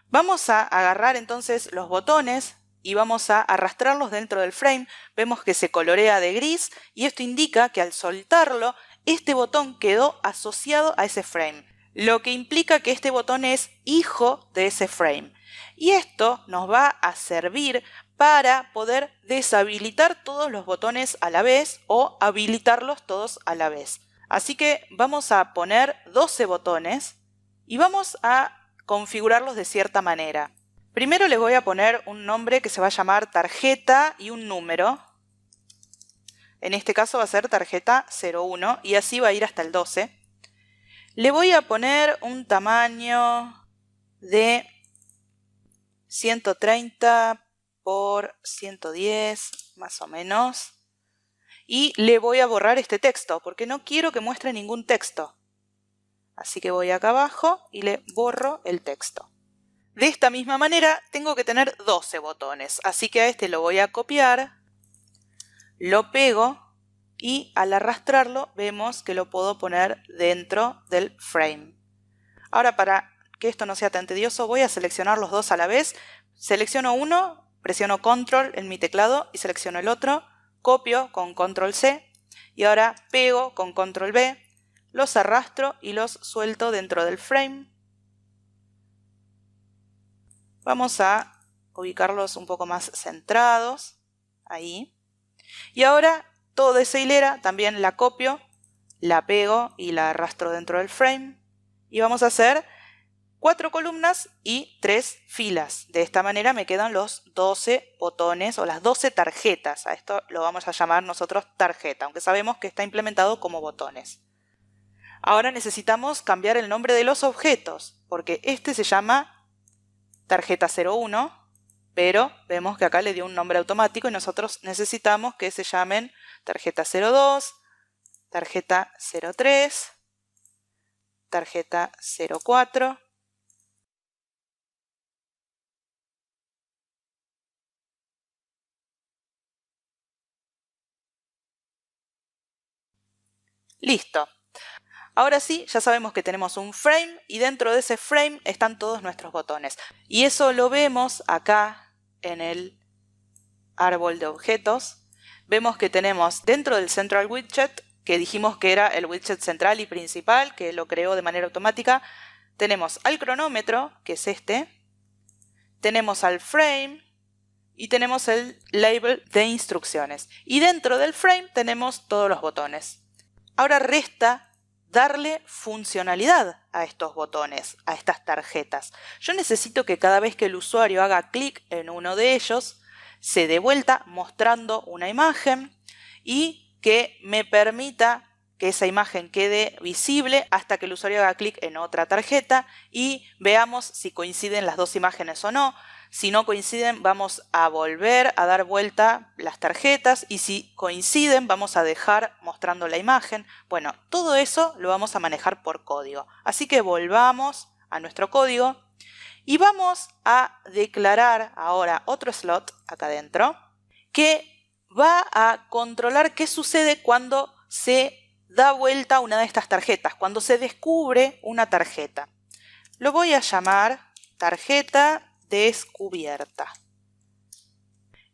Vamos a agarrar entonces los botones y vamos a arrastrarlos dentro del frame. Vemos que se colorea de gris y esto indica que al soltarlo, este botón quedó asociado a ese frame. Lo que implica que este botón es hijo de ese frame. Y esto nos va a servir para poder deshabilitar todos los botones a la vez o habilitarlos todos a la vez. Así que vamos a poner 12 botones y vamos a configurarlos de cierta manera. Primero les voy a poner un nombre que se va a llamar tarjeta y un número. En este caso va a ser tarjeta 01 y así va a ir hasta el 12. Le voy a poner un tamaño de 130 por 110 más o menos. Y le voy a borrar este texto porque no quiero que muestre ningún texto. Así que voy acá abajo y le borro el texto. De esta misma manera tengo que tener 12 botones. Así que a este lo voy a copiar, lo pego y al arrastrarlo vemos que lo puedo poner dentro del frame. Ahora para que esto no sea tan tedioso voy a seleccionar los dos a la vez. Selecciono uno, presiono Control en mi teclado y selecciono el otro, copio con Control C y ahora pego con Control V, los arrastro y los suelto dentro del frame. Vamos a ubicarlos un poco más centrados, ahí. Y ahora toda esa hilera también la copio, la pego y la arrastro dentro del frame. Y vamos a hacer 4 columnas y 3 filas. De esta manera me quedan los 12 botones o las 12 tarjetas. A esto lo vamos a llamar nosotros tarjeta, aunque sabemos que está implementado como botones. Ahora necesitamos cambiar el nombre de los objetos, porque este se llama tarjeta 01, pero vemos que acá le dio un nombre automático y nosotros necesitamos que se llamen tarjeta 02, tarjeta 03, tarjeta 04, listo. Ahora sí, ya sabemos que tenemos un frame y dentro de ese frame están todos nuestros botones. Y eso lo vemos acá en el árbol de objetos. Vemos que tenemos dentro del Central Widget, que dijimos que era el widget central y principal, que lo creó de manera automática, tenemos al cronómetro, que es este, tenemos al frame y tenemos el label de instrucciones. Y dentro del frame tenemos todos los botones. Ahora resta darle funcionalidad a estos botones, a estas tarjetas. Yo necesito que cada vez que el usuario haga clic en uno de ellos, se dé vuelta mostrando una imagen y que me permita que esa imagen quede visible hasta que el usuario haga clic en otra tarjeta y veamos si coinciden las dos imágenes o no. Si no coinciden, vamos a volver a dar vuelta las tarjetas y si coinciden, vamos a dejar mostrando la imagen. Bueno, todo eso lo vamos a manejar por código. Así que volvamos a nuestro código y vamos a declarar ahora otro slot acá adentro que va a controlar qué sucede cuando se da vuelta una de estas tarjetas, cuando se descubre una tarjeta. Lo voy a llamar tarjeta descubierta.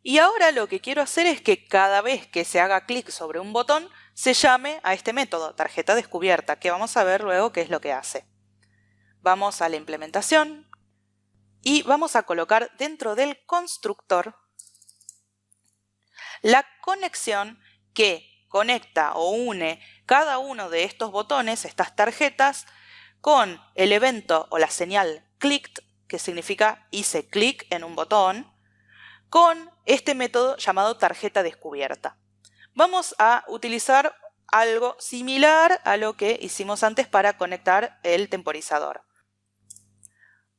Y ahora lo que quiero hacer es que cada vez que se haga clic sobre un botón, se llame a este método, tarjeta descubierta, que vamos a ver luego qué es lo que hace. Vamos a la implementación y vamos a colocar dentro del constructor la conexión que conecta o une cada uno de estos botones, estas tarjetas, con el evento o la señal clicked, que significa hice clic en un botón, con este método llamado tarjeta descubierta. Vamos a utilizar algo similar a lo que hicimos antes para conectar el temporizador.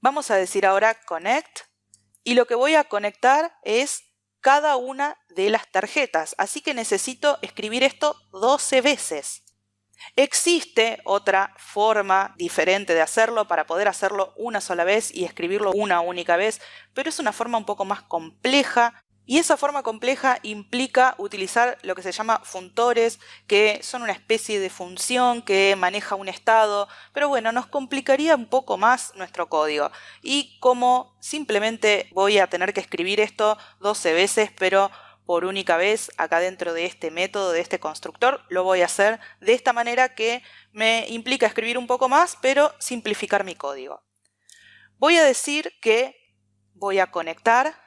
Vamos a decir ahora connect y lo que voy a conectar es cada una de las tarjetas, así que necesito escribir esto 12 veces. Existe otra forma diferente de hacerlo para poder hacerlo una sola vez y escribirlo una única vez, pero es una forma un poco más compleja y esa forma compleja implica utilizar lo que se llama funtores, que son una especie de función que maneja un estado, pero bueno, nos complicaría un poco más nuestro código. Y como simplemente voy a tener que escribir esto 12 veces, pero por única vez acá dentro de este método, de este constructor, lo voy a hacer de esta manera que me implica escribir un poco más, pero simplificar mi código. Voy a decir que voy a conectar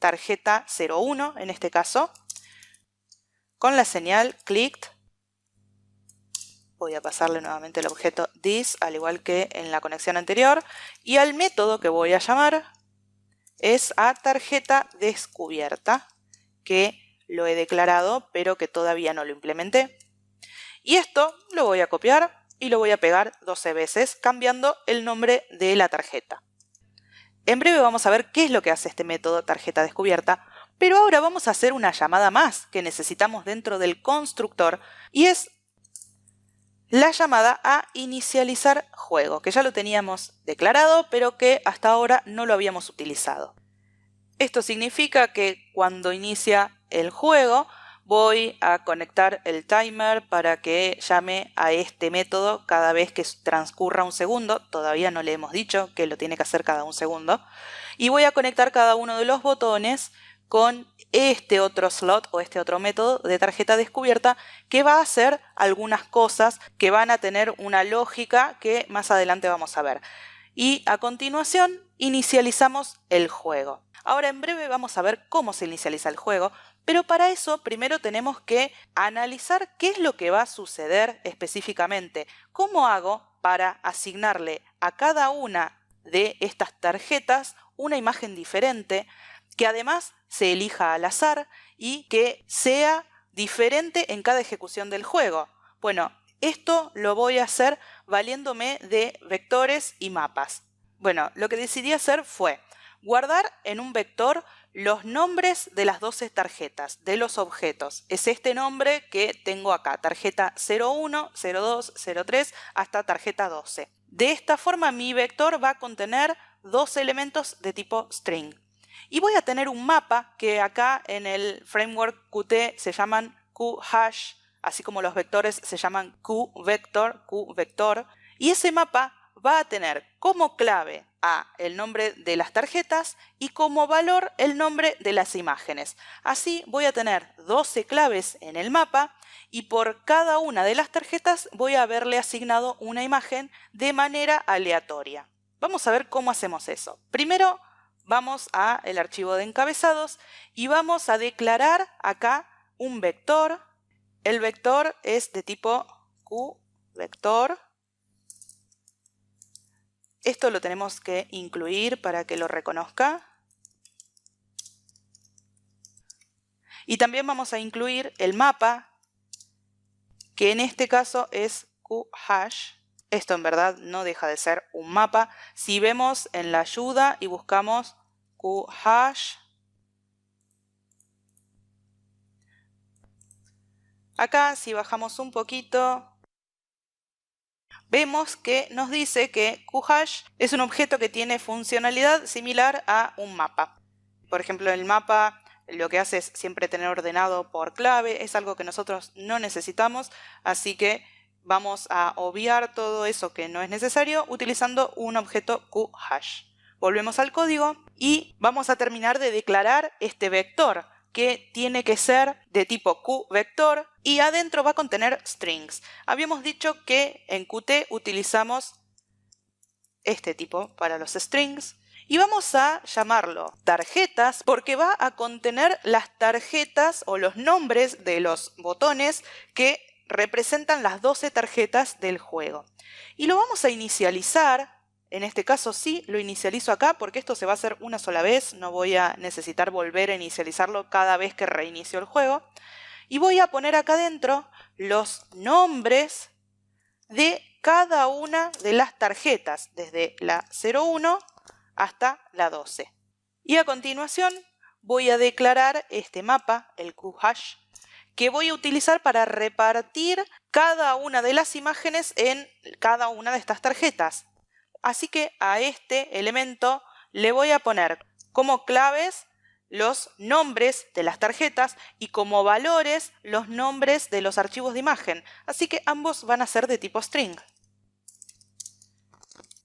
tarjeta 01, en este caso, con la señal clicked. Voy a pasarle nuevamente el objeto this, al igual que en la conexión anterior, y al método que voy a llamar es a tarjeta descubierta, que lo he declarado, pero que todavía no lo implementé. Y esto lo voy a copiar y lo voy a pegar 12 veces, cambiando el nombre de la tarjeta. En breve vamos a ver qué es lo que hace este método tarjeta descubierta, pero ahora vamos a hacer una llamada más que necesitamos dentro del constructor y es la llamada a inicializar juego, que ya lo teníamos declarado, pero que hasta ahora no lo habíamos utilizado. Esto significa que cuando inicia el juego voy a conectar el timer para que llame a este método cada vez que transcurra un segundo. Todavía no le hemos dicho que lo tiene que hacer cada un segundo. Y voy a conectar cada uno de los botones con este otro slot o este otro método de tarjeta descubierta que va a hacer algunas cosas que van a tener una lógica que más adelante vamos a ver. Y a continuación inicializamos el juego. Ahora en breve vamos a ver cómo se inicializa el juego, pero para eso primero tenemos que analizar qué es lo que va a suceder específicamente. ¿Cómo hago para asignarle a cada una de estas tarjetas una imagen diferente que además se elija al azar y que sea diferente en cada ejecución del juego? Bueno, esto lo voy a hacer valiéndome de vectores y mapas. Bueno, lo que decidí hacer fue guardar en un vector los nombres de las 12 tarjetas, de los objetos. Es este nombre que tengo acá, tarjeta 01, 02, 03 hasta tarjeta 12. De esta forma mi vector va a contener dos elementos de tipo string. Y voy a tener un mapa que acá en el framework Qt se llaman QHash, así como los vectores se llaman QVector, y ese mapa va a tener como clave el nombre de las tarjetas y como valor el nombre de las imágenes. Así voy a tener 12 claves en el mapa y por cada una de las tarjetas voy a haberle asignado una imagen de manera aleatoria. Vamos a ver cómo hacemos eso. Primero vamos al archivo de encabezados y vamos a declarar acá un vector. El vector es de tipo QVector. Esto lo tenemos que incluir para que lo reconozca. Y también vamos a incluir el mapa que en este caso es QHash. Esto en verdad no deja de ser un mapa. Si vemos en la ayuda y buscamos QHash, acá si bajamos un poquito, vemos que nos dice que QHash es un objeto que tiene funcionalidad similar a un mapa. Por ejemplo, el mapa lo que hace es siempre tener ordenado por clave, es algo que nosotros no necesitamos, así que vamos a obviar todo eso que no es necesario utilizando un objeto QHash. Volvemos al código y vamos a terminar de declarar este vector, que tiene que ser de tipo QVector y adentro va a contener strings. Habíamos dicho que en Qt utilizamos este tipo para los strings y vamos a llamarlo tarjetas porque va a contener las tarjetas o los nombres de los botones que representan las 12 tarjetas del juego. Y lo vamos a inicializar. En este caso sí, lo inicializo acá porque esto se va a hacer una sola vez, no voy a necesitar volver a inicializarlo cada vez que reinicio el juego. Y voy a poner acá adentro los nombres de cada una de las tarjetas, desde la 01 hasta la 12. Y a continuación voy a declarar este mapa, el QHash, que voy a utilizar para repartir cada una de las imágenes en cada una de estas tarjetas. Así que a este elemento le voy a poner como claves los nombres de las tarjetas y como valores los nombres de los archivos de imagen. Así que ambos van a ser de tipo string.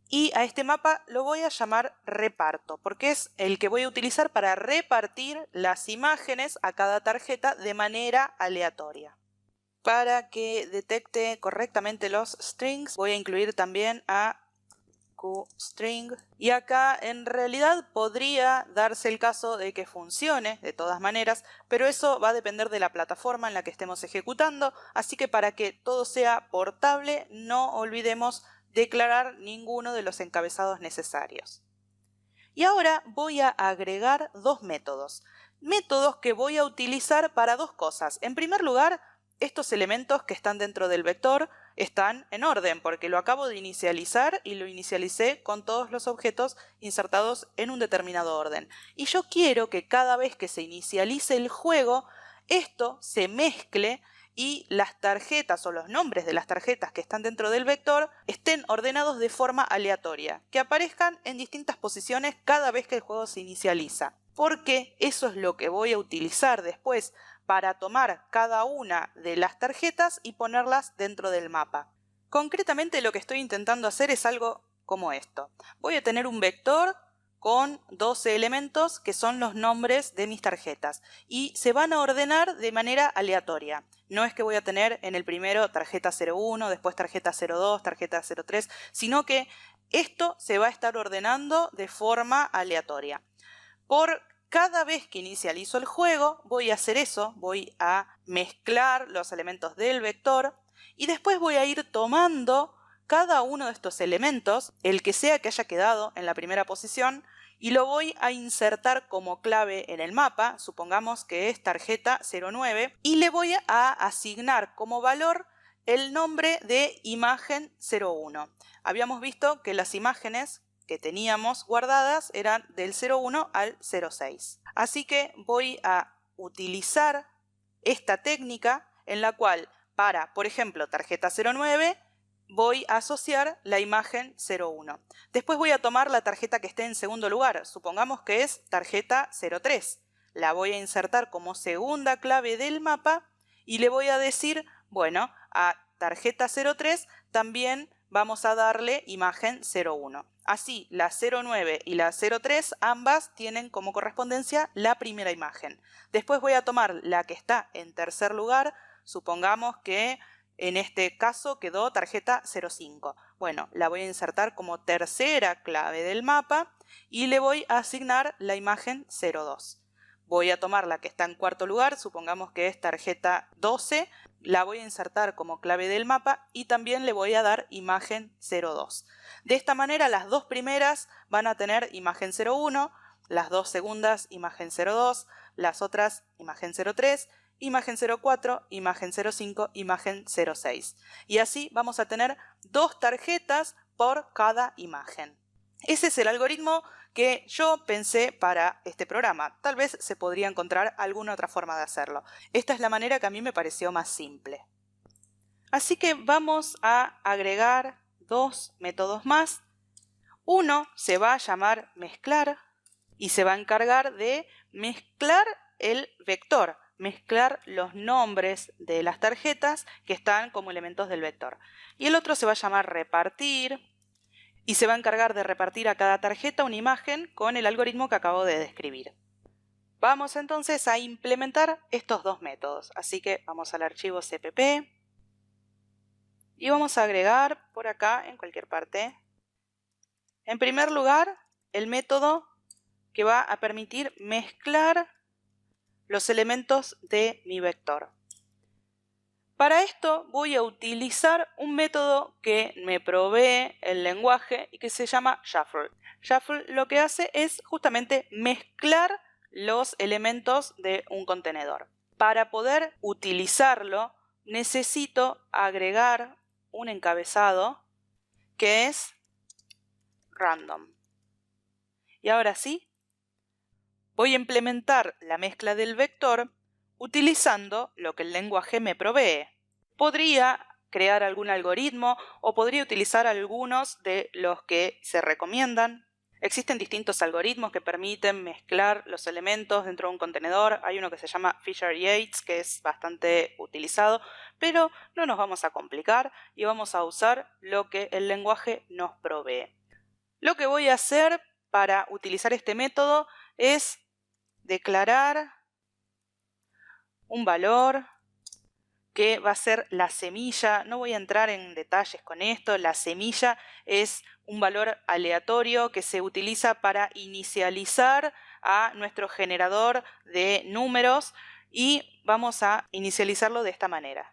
Y a este mapa lo voy a llamar reparto, porque es el que voy a utilizar para repartir las imágenes a cada tarjeta de manera aleatoria. Para que detecte correctamente los strings, voy a incluir también a QString. Y acá en realidad podría darse el caso de que funcione de todas maneras, pero eso va a depender de la plataforma en la que estemos ejecutando, así que para que todo sea portable no olvidemos declarar ninguno de los encabezados necesarios. Y ahora voy a agregar dos métodos. Métodos que voy a utilizar para dos cosas. En primer lugar, estos elementos que están dentro del vector están en orden porque lo acabo de inicializar y lo inicialicé con todos los objetos insertados en un determinado orden. Y yo quiero que cada vez que se inicialice el juego, esto se mezcle y las tarjetas o los nombres de las tarjetas que están dentro del vector estén ordenados de forma aleatoria, que aparezcan en distintas posiciones cada vez que el juego se inicializa. Porque eso es lo que voy a utilizar después para tomar cada una de las tarjetas y ponerlas dentro del mapa. Concretamente lo que estoy intentando hacer es algo como esto. Voy a tener un vector con 12 elementos que son los nombres de mis tarjetas y se van a ordenar de manera aleatoria. No es que voy a tener en el primero tarjeta 01, después tarjeta 02, tarjeta 03, sino que esto se va a estar ordenando de forma aleatoria. Por cada vez que inicializo el juego voy a hacer eso, voy a mezclar los elementos del vector y después voy a ir tomando cada uno de estos elementos, el que sea que haya quedado en la primera posición, y lo voy a insertar como clave en el mapa, supongamos que es tarjeta 09, y le voy a asignar como valor el nombre de imagen 01. Habíamos visto que las imágenes que teníamos guardadas eran del 01 al 06. Así que voy a utilizar esta técnica en la cual para, por ejemplo, tarjeta 09, voy a asociar la imagen 01. Después voy a tomar la tarjeta que esté en segundo lugar, supongamos que es tarjeta 03. La voy a insertar como segunda clave del mapa y le voy a decir, bueno, a tarjeta 03 también vamos a darle imagen 01. Así, la 09 y la 03 ambas tienen como correspondencia la primera imagen. Después voy a tomar la que está en tercer lugar, supongamos que en este caso quedó tarjeta 05. Bueno, la voy a insertar como tercera clave del mapa y le voy a asignar la imagen 02. Voy a tomar la que está en cuarto lugar, supongamos que es tarjeta 12, la voy a insertar como clave del mapa y también le voy a dar imagen 02. De esta manera las dos primeras van a tener imagen 01, las dos segundas imagen 02, las otras imagen 03 imagen 04, imagen 05, imagen 06. Y así vamos a tener 2 tarjetas por cada imagen. Ese es el algoritmo que yo pensé para este programa. Tal vez se podría encontrar alguna otra forma de hacerlo. Esta es la manera que a mí me pareció más simple. Así que vamos a agregar 2 métodos más. Uno se va a llamar mezclar y se va a encargar de mezclar el vector, mezclar los nombres de las tarjetas que están como elementos del vector. Y el otro se va a llamar repartir y se va a encargar de repartir a cada tarjeta una imagen con el algoritmo que acabo de describir. Vamos entonces a implementar estos 2 métodos. Así que vamos al archivo cpp y vamos a agregar por acá en cualquier parte. En primer lugar, el método que va a permitir mezclar los elementos de mi vector. Para esto voy a utilizar un método que me provee el lenguaje y que se llama shuffle. Shuffle lo que hace es justamente mezclar los elementos de un contenedor. Para poder utilizarlo necesito agregar un encabezado que es random. Y ahora sí, voy a implementar la mezcla del vector utilizando lo que el lenguaje me provee. Podría crear algún algoritmo o podría utilizar algunos de los que se recomiendan. Existen distintos algoritmos que permiten mezclar los elementos dentro de un contenedor. Hay uno que se llama Fisher-Yates, que es bastante utilizado, pero no nos vamos a complicar y vamos a usar lo que el lenguaje nos provee. Lo que voy a hacer para utilizar este método es declarar un valor que va a ser la semilla. No voy a entrar en detalles con esto. La semilla es un valor aleatorio que se utiliza para inicializar a nuestro generador de números y vamos a inicializarlo de esta manera.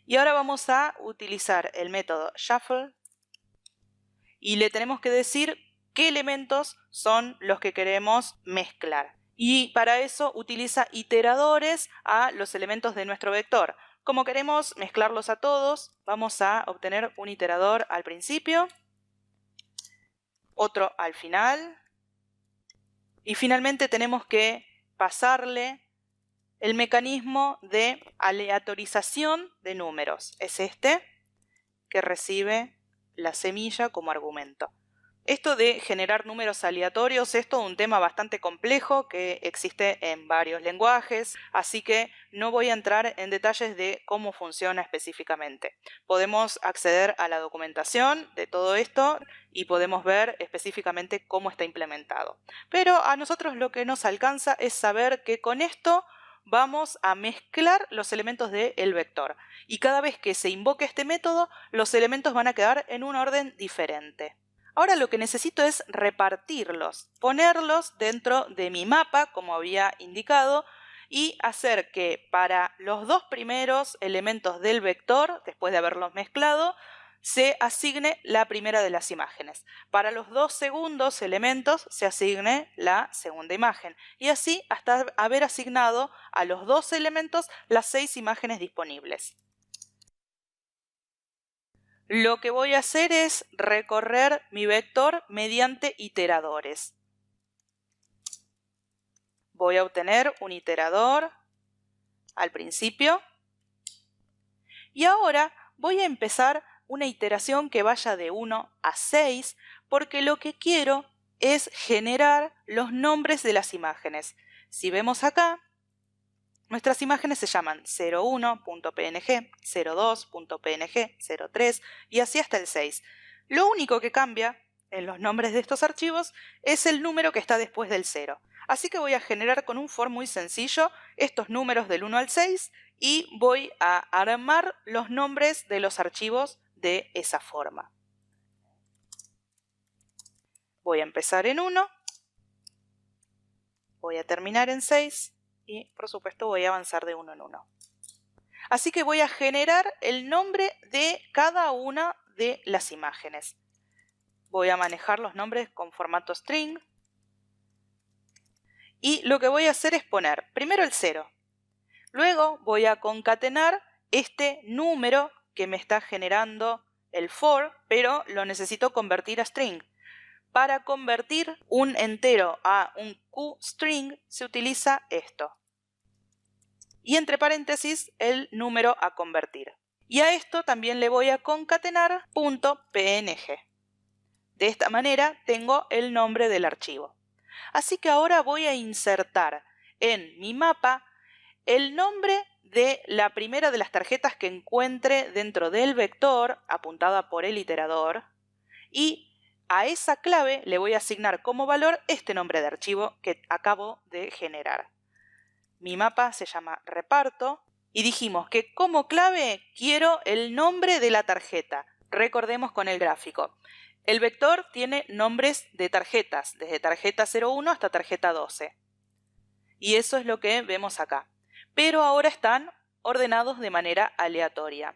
Y ahora vamos a utilizar el método shuffle y le tenemos que decir qué elementos son los que queremos mezclar. Y para eso utiliza iteradores a los elementos de nuestro vector. Como queremos mezclarlos a todos, vamos a obtener un iterador al principio, otro al final, y finalmente tenemos que pasarle el mecanismo de aleatorización de números. Es este que recibe la semilla como argumento. Esto de generar números aleatorios es todo un tema bastante complejo que existe en varios lenguajes, así que no voy a entrar en detalles de cómo funciona específicamente. Podemos acceder a la documentación de todo esto y podemos ver específicamente cómo está implementado. Pero a nosotros lo que nos alcanza es saber que con esto vamos a mezclar los elementos del vector. Y cada vez que se invoque este método, los elementos van a quedar en un orden diferente. Ahora lo que necesito es repartirlos, ponerlos dentro de mi mapa, como había indicado, y hacer que para los 2 primeros elementos del vector, después de haberlos mezclado, se asigne la primera de las imágenes. Para los 2 segundos elementos se asigne la segunda imagen. Y así hasta haber asignado a los 2 elementos las 6 imágenes disponibles. Lo que voy a hacer es recorrer mi vector mediante iteradores. Voy a obtener un iterador al principio y ahora voy a empezar una iteración que vaya de 1 a 6 porque lo que quiero es generar los nombres de las imágenes. Si vemos acá, nuestras imágenes se llaman 01.png, 02.png, 03 y así hasta el 6. Lo único que cambia en los nombres de estos archivos es el número que está después del 0. Así que voy a generar con un for muy sencillo estos números del 1 al 6 y voy a armar los nombres de los archivos de esa forma. Voy a empezar en 1, voy a terminar en 6 y por supuesto voy a avanzar de 1 en 1. Así que voy a generar el nombre de cada una de las imágenes. voy a manejar los nombres con formato string. Y lo que voy a hacer es poner primero el 0. Luego voy a concatenar este número que me está generando el for, pero lo necesito convertir a string. Para convertir un entero a un QString se utiliza esto. Y entre paréntesis el número a convertir. Y a esto también le voy a concatenar .png. De esta manera tengo el nombre del archivo. Así que ahora voy a insertar en mi mapa el nombre de la primera de las tarjetas que encuentre dentro del vector apuntada por el iterador y a esa clave le voy a asignar como valor este nombre de archivo que acabo de generar. Mi mapa se llama reparto y dijimos que como clave quiero el nombre de la tarjeta. Recordemos con el gráfico. El vector tiene nombres de tarjetas, desde tarjeta 01 hasta tarjeta 12. Y eso es lo que vemos acá. Pero ahora están ordenados de manera aleatoria.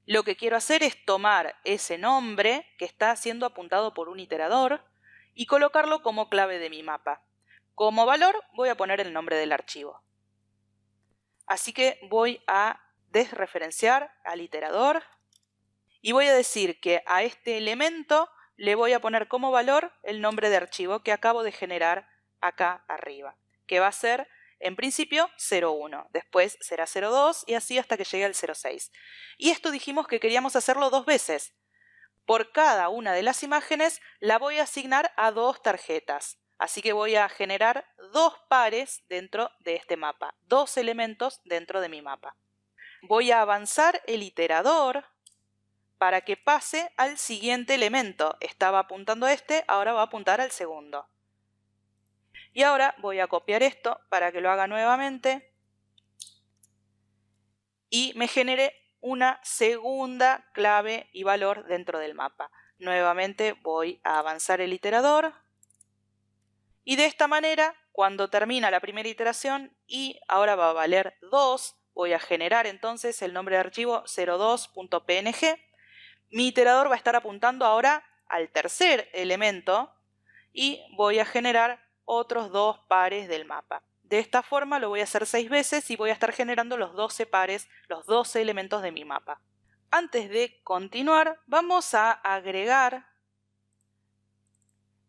Lo que quiero hacer es tomar ese nombre que está siendo apuntado por un iterador y colocarlo como clave de mi mapa. Como valor voy a poner el nombre del archivo. Así que voy a desreferenciar al iterador y voy a decir que a este elemento le voy a poner como valor el nombre de archivo que acabo de generar acá arriba, que va a ser en principio 01, después será 02 y así hasta que llegue al 06. Y esto dijimos que queríamos hacerlo 2 veces. Por cada una de las imágenes la voy a asignar a 2 tarjetas. Así que voy a generar 2 pares dentro de este mapa, 2 elementos dentro de mi mapa. Voy a avanzar el iterador para que pase al siguiente elemento. Estaba apuntando a este, ahora va a apuntar al segundo. Y ahora voy a copiar esto para que lo haga nuevamente y me genere una segunda clave y valor dentro del mapa. Nuevamente voy a avanzar el iterador y de esta manera, cuando termina la primera iteración y ahora va a valer 2, voy a generar entonces el nombre de archivo 02.png. Mi iterador va a estar apuntando ahora al tercer elemento y voy a generar otros 2 pares del mapa. De esta forma lo voy a hacer 6 veces y voy a estar generando los 12 pares, los 12 elementos de mi mapa. Antes de continuar, vamos a agregar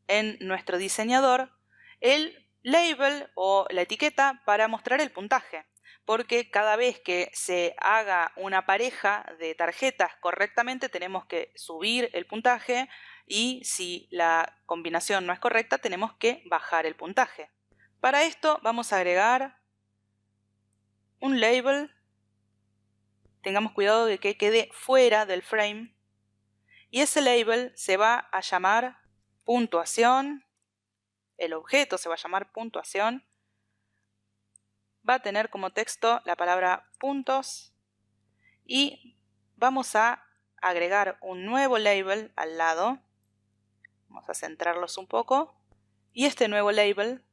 en nuestro diseñador el label o la etiqueta para mostrar el puntaje. Porque cada vez que se haga una pareja de tarjetas correctamente tenemos que subir el puntaje y si la combinación no es correcta tenemos que bajar el puntaje. Para esto vamos a agregar un label, tengamos cuidado de que quede fuera del frame y ese label se va a llamar puntuación, el objeto se va a llamar puntuación. Va a tener como texto la palabra puntos y vamos a agregar un nuevo label al lado. Vamos a centrarlos un poco. Y este nuevo label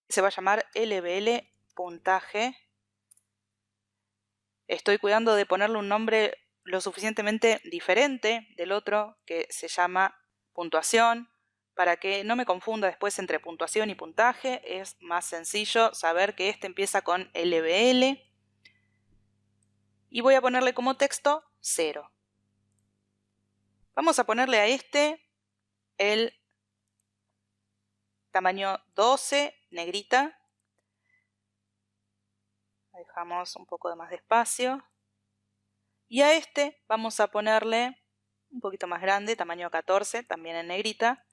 se va a llamar LBL puntaje. Estoy cuidando de ponerle un nombre lo suficientemente diferente del otro que se llama puntuación, para que no me confunda después entre puntuación y puntaje. Es más sencillo saber que este empieza con LBL. Y voy a ponerle como texto 0. Vamos a ponerle a este el tamaño 12, negrita. Dejamos un poco de más de espacio. Y a este vamos a ponerle un poquito más grande, tamaño 14, también en negrita.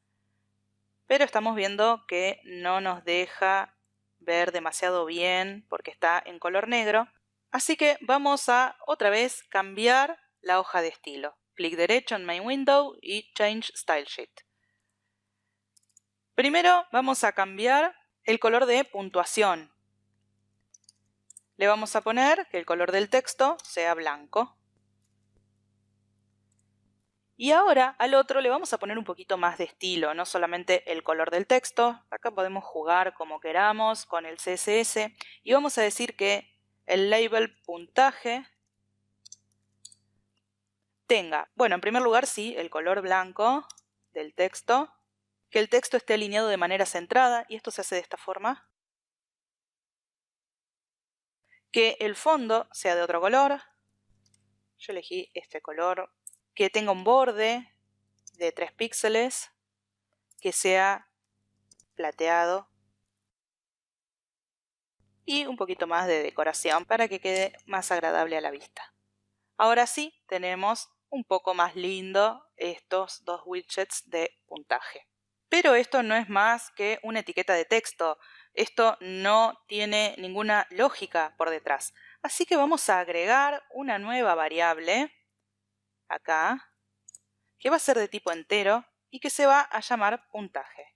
Pero estamos viendo que no nos deja ver demasiado bien porque está en color negro. Así que vamos a otra vez cambiar la hoja de estilo. Clic derecho en Main Window y Change Style Sheet. Primero vamos a cambiar el color de puntuación. Le vamos a poner que el color del texto sea blanco. Y ahora al otro le vamos a poner un poquito más de estilo, no solamente el color del texto. Acá podemos jugar como queramos con el CSS y vamos a decir que el label puntaje tenga, bueno, en primer lugar sí, el color blanco del texto, que el texto esté alineado de manera centrada, y esto se hace de esta forma, que el fondo sea de otro color, yo elegí este color, que tenga un borde de 3 píxeles, que sea plateado y un poquito más de decoración para que quede más agradable a la vista. Ahora sí, tenemos un poco más lindo estos dos widgets de puntaje. Pero esto no es más que una etiqueta de texto. Esto no tiene ninguna lógica por detrás. Así que vamos a agregar una nueva variable acá, que va a ser de tipo entero y que se va a llamar puntaje.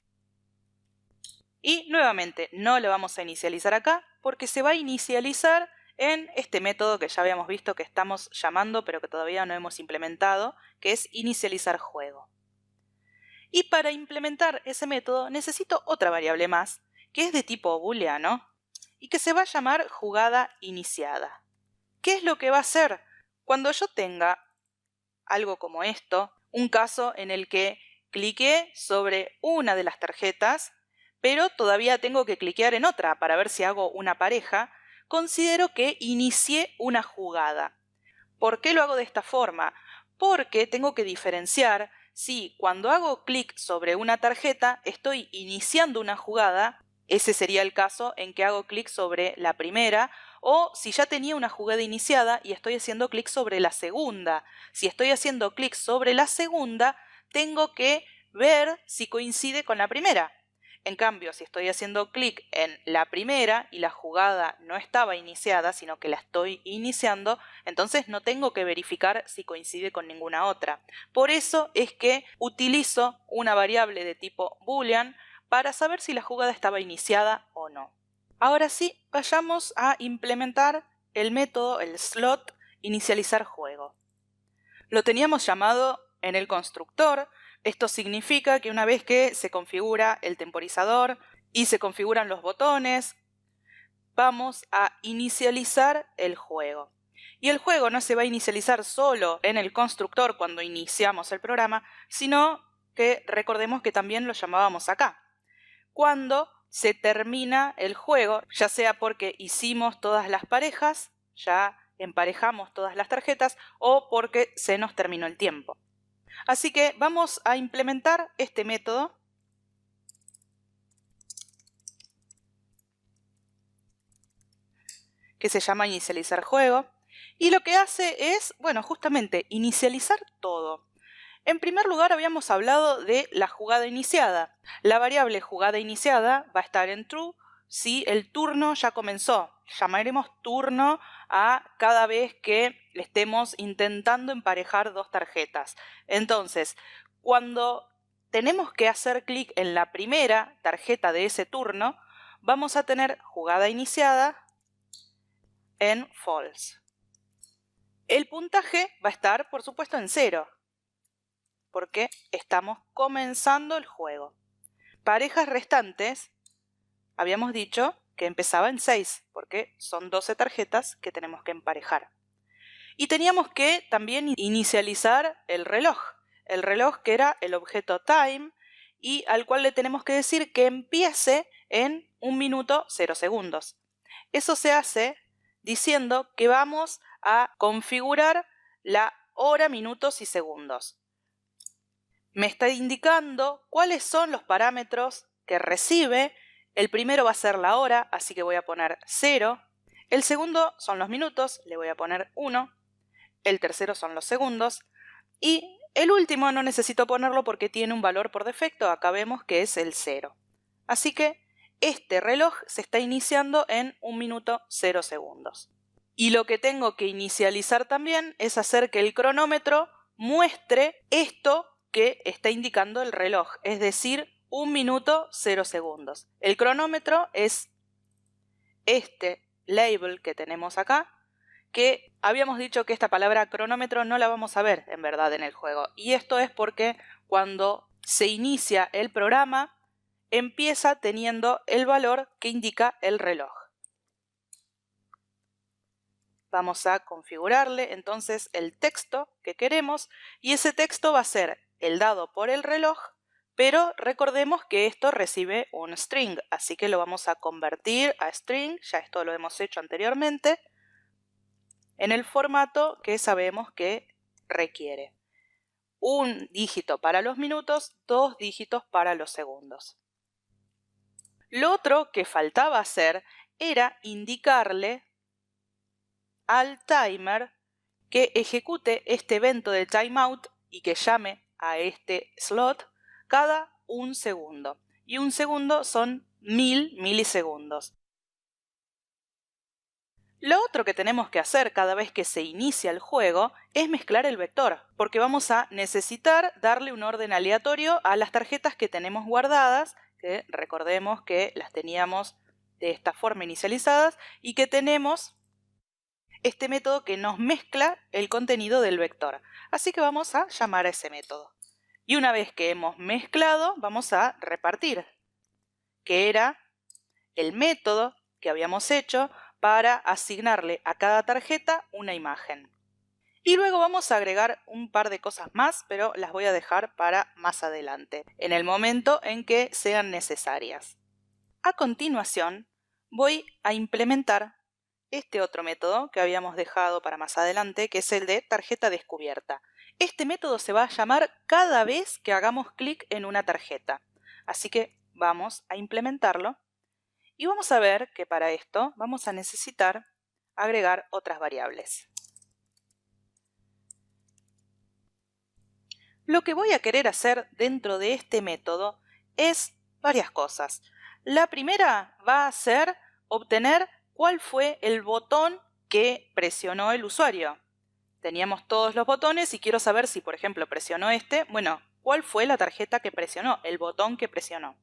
Y nuevamente no lo vamos a inicializar acá porque se va a inicializar en este método que ya habíamos visto que estamos llamando pero que todavía no hemos implementado, que es inicializar juego. Y para implementar ese método necesito otra variable más, que es de tipo booleano y que se va a llamar jugada iniciada. ¿Qué es lo que va a hacer? Cuando yo tenga algo como esto, un caso en el que cliqué sobre una de las tarjetas, pero todavía tengo que cliquear en otra para ver si hago una pareja, considero que inicié una jugada. ¿Por qué lo hago de esta forma? Porque tengo que diferenciar si cuando hago clic sobre una tarjeta estoy iniciando una jugada, ese sería el caso en que hago clic sobre la primera, o si ya tenía una jugada iniciada y estoy haciendo clic sobre la segunda. Si estoy haciendo clic sobre la segunda, tengo que ver si coincide con la primera. En cambio, si estoy haciendo clic en la primera y la jugada no estaba iniciada, sino que la estoy iniciando, entonces no tengo que verificar si coincide con ninguna otra. Por eso es que utilizo una variable de tipo boolean para saber si la jugada estaba iniciada o no. Ahora sí, vayamos a implementar el método, el slot, inicializar juego. Lo teníamos llamado en el constructor. Esto significa que una vez que se configura el temporizador y se configuran los botones, vamos a inicializar el juego. Y el juego no se va a inicializar solo en el constructor cuando iniciamos el programa, sino que recordemos que también lo llamábamos acá, cuando se termina el juego, ya sea porque hicimos todas las parejas, ya emparejamos todas las tarjetas, o porque se nos terminó el tiempo. Así que vamos a implementar este método que se llama inicializar juego, y lo que hace es, bueno, justamente inicializar todo. En primer lugar, habíamos hablado de la jugada iniciada. La variable jugada iniciada va a estar en true si el turno ya comenzó. Llamaremos turno a cada vez que estemos intentando emparejar dos tarjetas. Entonces, cuando tenemos que hacer clic en la primera tarjeta de ese turno, vamos a tener jugada iniciada en false. El puntaje va a estar, por supuesto, en 0. Porque estamos comenzando el juego. Parejas restantes, habíamos dicho que empezaba en 6, porque son 12 tarjetas que tenemos que emparejar. Y teníamos que también inicializar el reloj que era el objeto time y al cual le tenemos que decir que empiece en 1 minuto 0 segundos. Eso se hace diciendo que vamos a configurar la hora, minutos y segundos. Me está indicando cuáles son los parámetros que recibe. El primero va a ser la hora, así que voy a poner 0. El segundo son los minutos, le voy a poner 1. El tercero son los segundos. Y el último no necesito ponerlo porque tiene un valor por defecto. Acá vemos que es el 0. Así que este reloj se está iniciando en 1 minuto 0 segundos. Y lo que tengo que inicializar también es hacer que el cronómetro muestre esto que está indicando el reloj, es decir, 1 minuto 0 segundos. El cronómetro es este label que tenemos acá, que habíamos dicho que esta palabra cronómetro no la vamos a ver en verdad en el juego. Y esto es porque cuando se inicia el programa, empieza teniendo el valor que indica el reloj. vamos a configurarle entonces el texto que queremos y ese texto va a ser el dado por el reloj, pero recordemos que esto recibe un string, así que lo vamos a convertir a string, ya esto lo hemos hecho anteriormente, en el formato que sabemos que requiere. Un dígito para los minutos, 2 dígitos para los segundos. Lo otro que faltaba hacer era indicarle al timer que ejecute este evento de timeout y que llame a este slot cada 1 segundo. Y 1 segundo son 1000 milisegundos. Lo otro que tenemos que hacer cada vez que se inicia el juego es mezclar el vector, porque vamos a necesitar darle un orden aleatorio a las tarjetas que tenemos guardadas, que recordemos que las teníamos de esta forma inicializadas y que tenemos este método que nos mezcla el contenido del vector. Así que vamos a llamar a ese método. Y una vez que hemos mezclado, vamos a repartir, que era el método que habíamos hecho para asignarle a cada tarjeta una imagen. Y luego vamos a agregar un par de cosas más, pero las voy a dejar para más adelante, en el momento en que sean necesarias. A continuación, voy a implementar este otro método que habíamos dejado para más adelante, que es el de tarjeta descubierta. Este método se va a llamar cada vez que hagamos clic en una tarjeta. Así que vamos a implementarlo. Y vamos a ver que para esto vamos a necesitar agregar otras variables. Lo que voy a querer hacer dentro de este método es varias cosas. La primera va a ser obtener cuál fue el botón que presionó el usuario. Teníamos todos los botones y quiero saber si, por ejemplo, presionó este. Bueno, ¿cuál fue la tarjeta que presionó? El botón que presionó.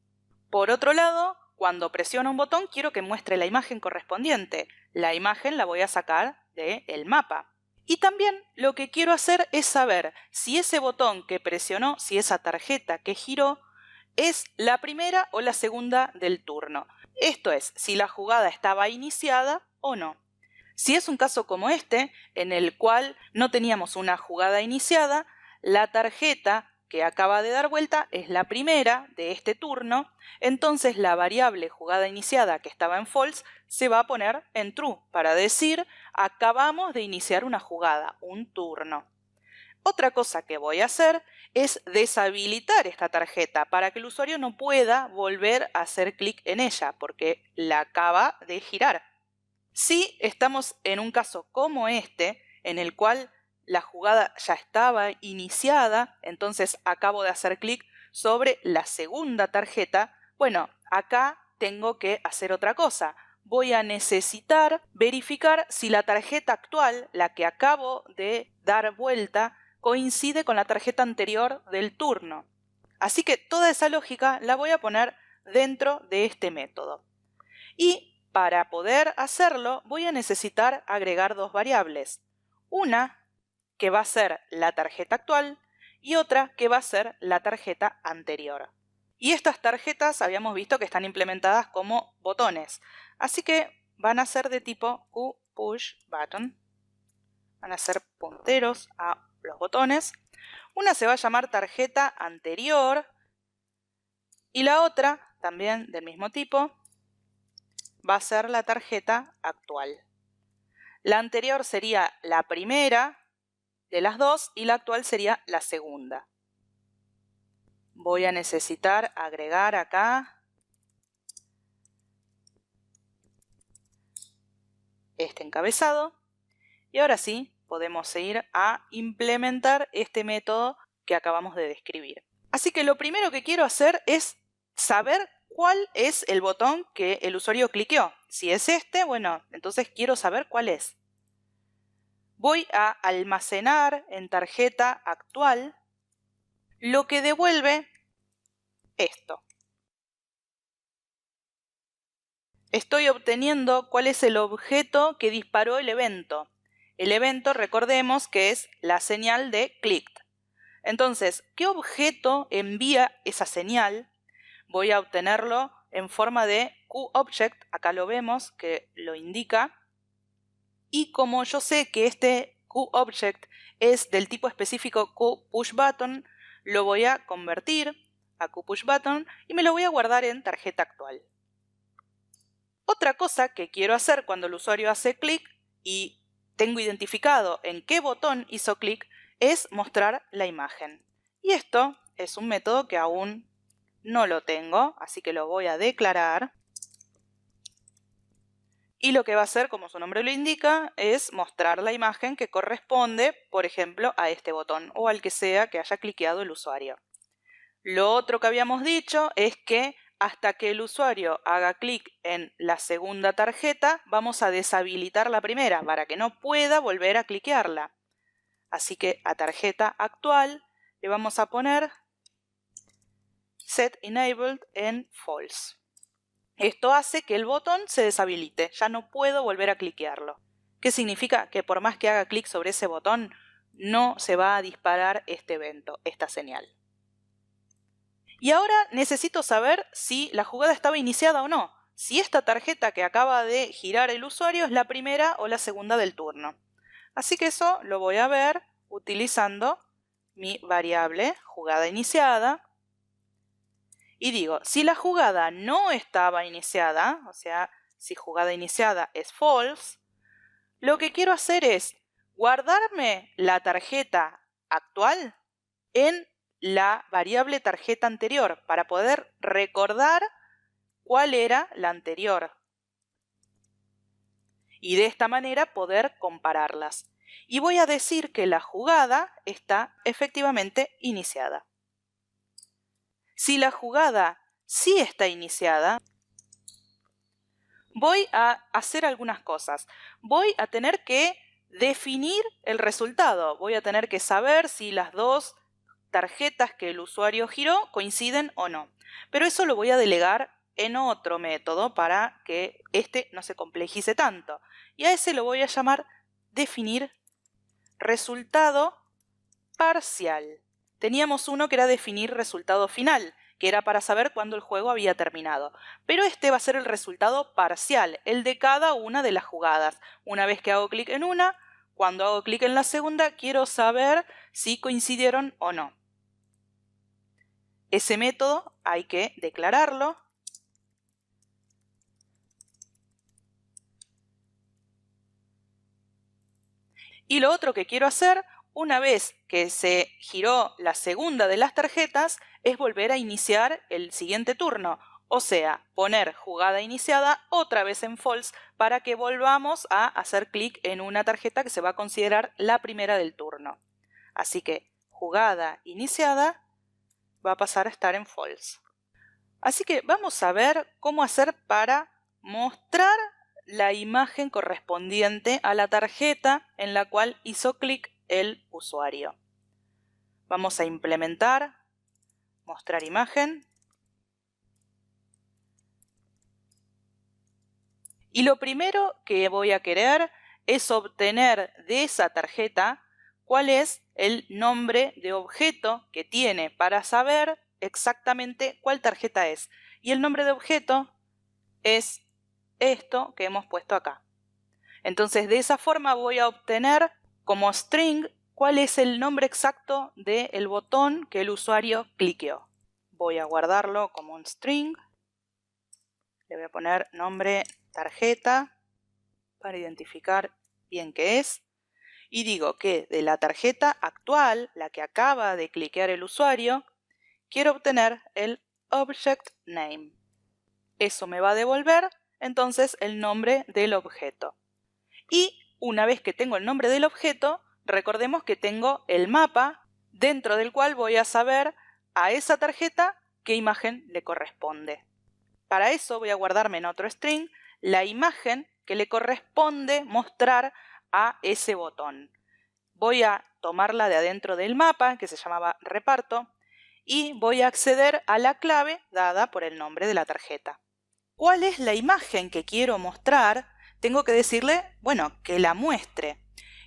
Por otro lado, cuando presiono un botón quiero que muestre la imagen correspondiente. La imagen la voy a sacar del mapa. Y también lo que quiero hacer es saber si ese botón que presionó, si esa tarjeta que giró, es la primera o la segunda del turno. Esto es, si la jugada estaba iniciada o no. Si es un caso como este, en el cual no teníamos una jugada iniciada, la tarjeta que acaba de dar vuelta es la primera de este turno, entonces la variable jugada iniciada que estaba en false se va a poner en true para decir acabamos de iniciar una jugada, un turno. Otra cosa que voy a hacer es deshabilitar esta tarjeta para que el usuario no pueda volver a hacer clic en ella porque la acaba de girar. Si estamos en un caso como este, en el cual la jugada ya estaba iniciada, entonces acabo de hacer clic sobre la segunda tarjeta, bueno, acá tengo que hacer otra cosa. Voy a necesitar verificar si la tarjeta actual, la que acabo de dar vuelta, coincide con la tarjeta anterior del turno. Así que toda esa lógica la voy a poner dentro de este método. Y para poder hacerlo voy a necesitar agregar dos variables. Una que va a ser la tarjeta actual y otra que va a ser la tarjeta anterior. Y estas tarjetas habíamos visto que están implementadas como botones. Así que van a ser de tipo QPushButton. Van a ser punteros a los botones. Una se va a llamar tarjeta anterior y la otra, también del mismo tipo, va a ser la tarjeta actual. La anterior sería la primera de las dos y la actual sería la segunda. Voy a necesitar agregar acá este encabezado y ahora sí podemos ir a implementar este método que acabamos de describir. Así que lo primero que quiero hacer es saber cuál es el botón que el usuario cliqueó. Si es este, bueno, entonces quiero saber cuál es. Voy a almacenar en tarjeta actual lo que devuelve esto. Estoy obteniendo cuál es el objeto que disparó el evento. El evento, recordemos que es la señal de clicked. Entonces, ¿qué objeto envía esa señal? Voy a obtenerlo en forma de QObject, acá lo vemos que lo indica. y como yo sé que este QObject es del tipo específico QPushButton, lo voy a convertir a QPushButton y me lo voy a guardar en tarjeta actual. Otra cosa que quiero hacer cuando el usuario hace clic y tengo identificado en qué botón hizo clic es mostrar la imagen. Y esto es un método que aún no lo tengo, así que lo voy a declarar. Y lo que va a hacer, como su nombre lo indica, es mostrar la imagen que corresponde, por ejemplo, a este botón o al que sea que haya cliqueado el usuario. Lo otro que habíamos dicho es que hasta que el usuario haga clic en la segunda tarjeta, vamos a deshabilitar la primera para que no pueda volver a cliquearla. Así que a tarjeta actual le vamos a poner set enabled en false. Esto hace que el botón se deshabilite, ya no puedo volver a cliquearlo. ¿Qué significa? Que por más que haga clic sobre ese botón, no se va a disparar este evento, esta señal. Y ahora necesito saber si la jugada estaba iniciada o no, si esta tarjeta que acaba de girar el usuario es la primera o la segunda del turno. Así que eso lo voy a ver utilizando mi variable jugada iniciada. Y digo, si la jugada no estaba iniciada, o sea, si jugada iniciada es false, lo que quiero hacer es guardarme la tarjeta actual en la variable tarjeta anterior para poder recordar cuál era la anterior. Y de esta manera poder compararlas. Y voy a decir que la jugada está efectivamente iniciada. Si la jugada sí está iniciada, voy a hacer algunas cosas. Voy a tener que definir el resultado. Voy a tener que saber si las dos tarjetas que el usuario giró coinciden o no. Pero eso lo voy a delegar en otro método para que este no se complejice tanto. Y a ese lo voy a llamar definir resultado parcial. Teníamos uno que era definir resultado final, que era para saber cuándo el juego había terminado. Pero este va a ser el resultado parcial, el de cada una de las jugadas. Una vez que hago clic en una, cuando hago clic en la segunda, quiero saber si coincidieron o no. Ese método hay que declararlo. Y lo otro que quiero hacer, una vez que se giró la segunda de las tarjetas, es volver a iniciar el siguiente turno. O sea, poner jugada iniciada otra vez en false para que volvamos a hacer clic en una tarjeta que se va a considerar la primera del turno. Así que jugada iniciada va a pasar a estar en false. Así que vamos a ver cómo hacer para mostrar la imagen correspondiente a la tarjeta en la cual hizo clic el usuario. Vamos a implementar, mostrar imagen. Y lo primero que voy a querer es obtener de esa tarjeta cuál es el nombre de objeto que tiene para saber exactamente cuál tarjeta es. Y el nombre de objeto es esto que hemos puesto acá. Entonces, de esa forma voy a obtener como string cuál es el nombre exacto del botón que el usuario cliqueó. Voy a guardarlo como un string. Le voy a poner nombre tarjeta para identificar bien qué es. Y digo que de la tarjeta actual, la que acaba de cliquear el usuario, quiero obtener el object name. Eso me va a devolver entonces el nombre del objeto. Y una vez que tengo el nombre del objeto, recordemos que tengo el mapa dentro del cual voy a saber a esa tarjeta qué imagen le corresponde. Para eso voy a guardarme en otro string la imagen que le corresponde mostrar a ese botón. Voy a tomarla de adentro del mapa, que se llamaba reparto, y voy a acceder a la clave dada por el nombre de la tarjeta. ¿Cuál es la imagen que quiero mostrar? Tengo que decirle, bueno, que la muestre.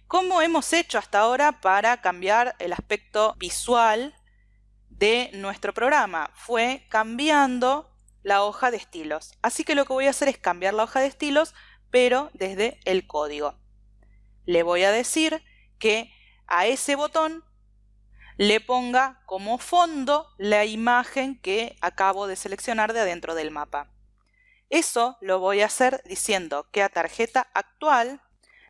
¿Cómo hemos hecho hasta ahora para cambiar el aspecto visual de nuestro programa? Fue cambiando la hoja de estilos. Así que lo que voy a hacer es cambiar la hoja de estilos, pero desde el código. le voy a decir que a ese botón le ponga como fondo la imagen que acabo de seleccionar de adentro del mapa. Eso lo voy a hacer diciendo que a tarjeta actual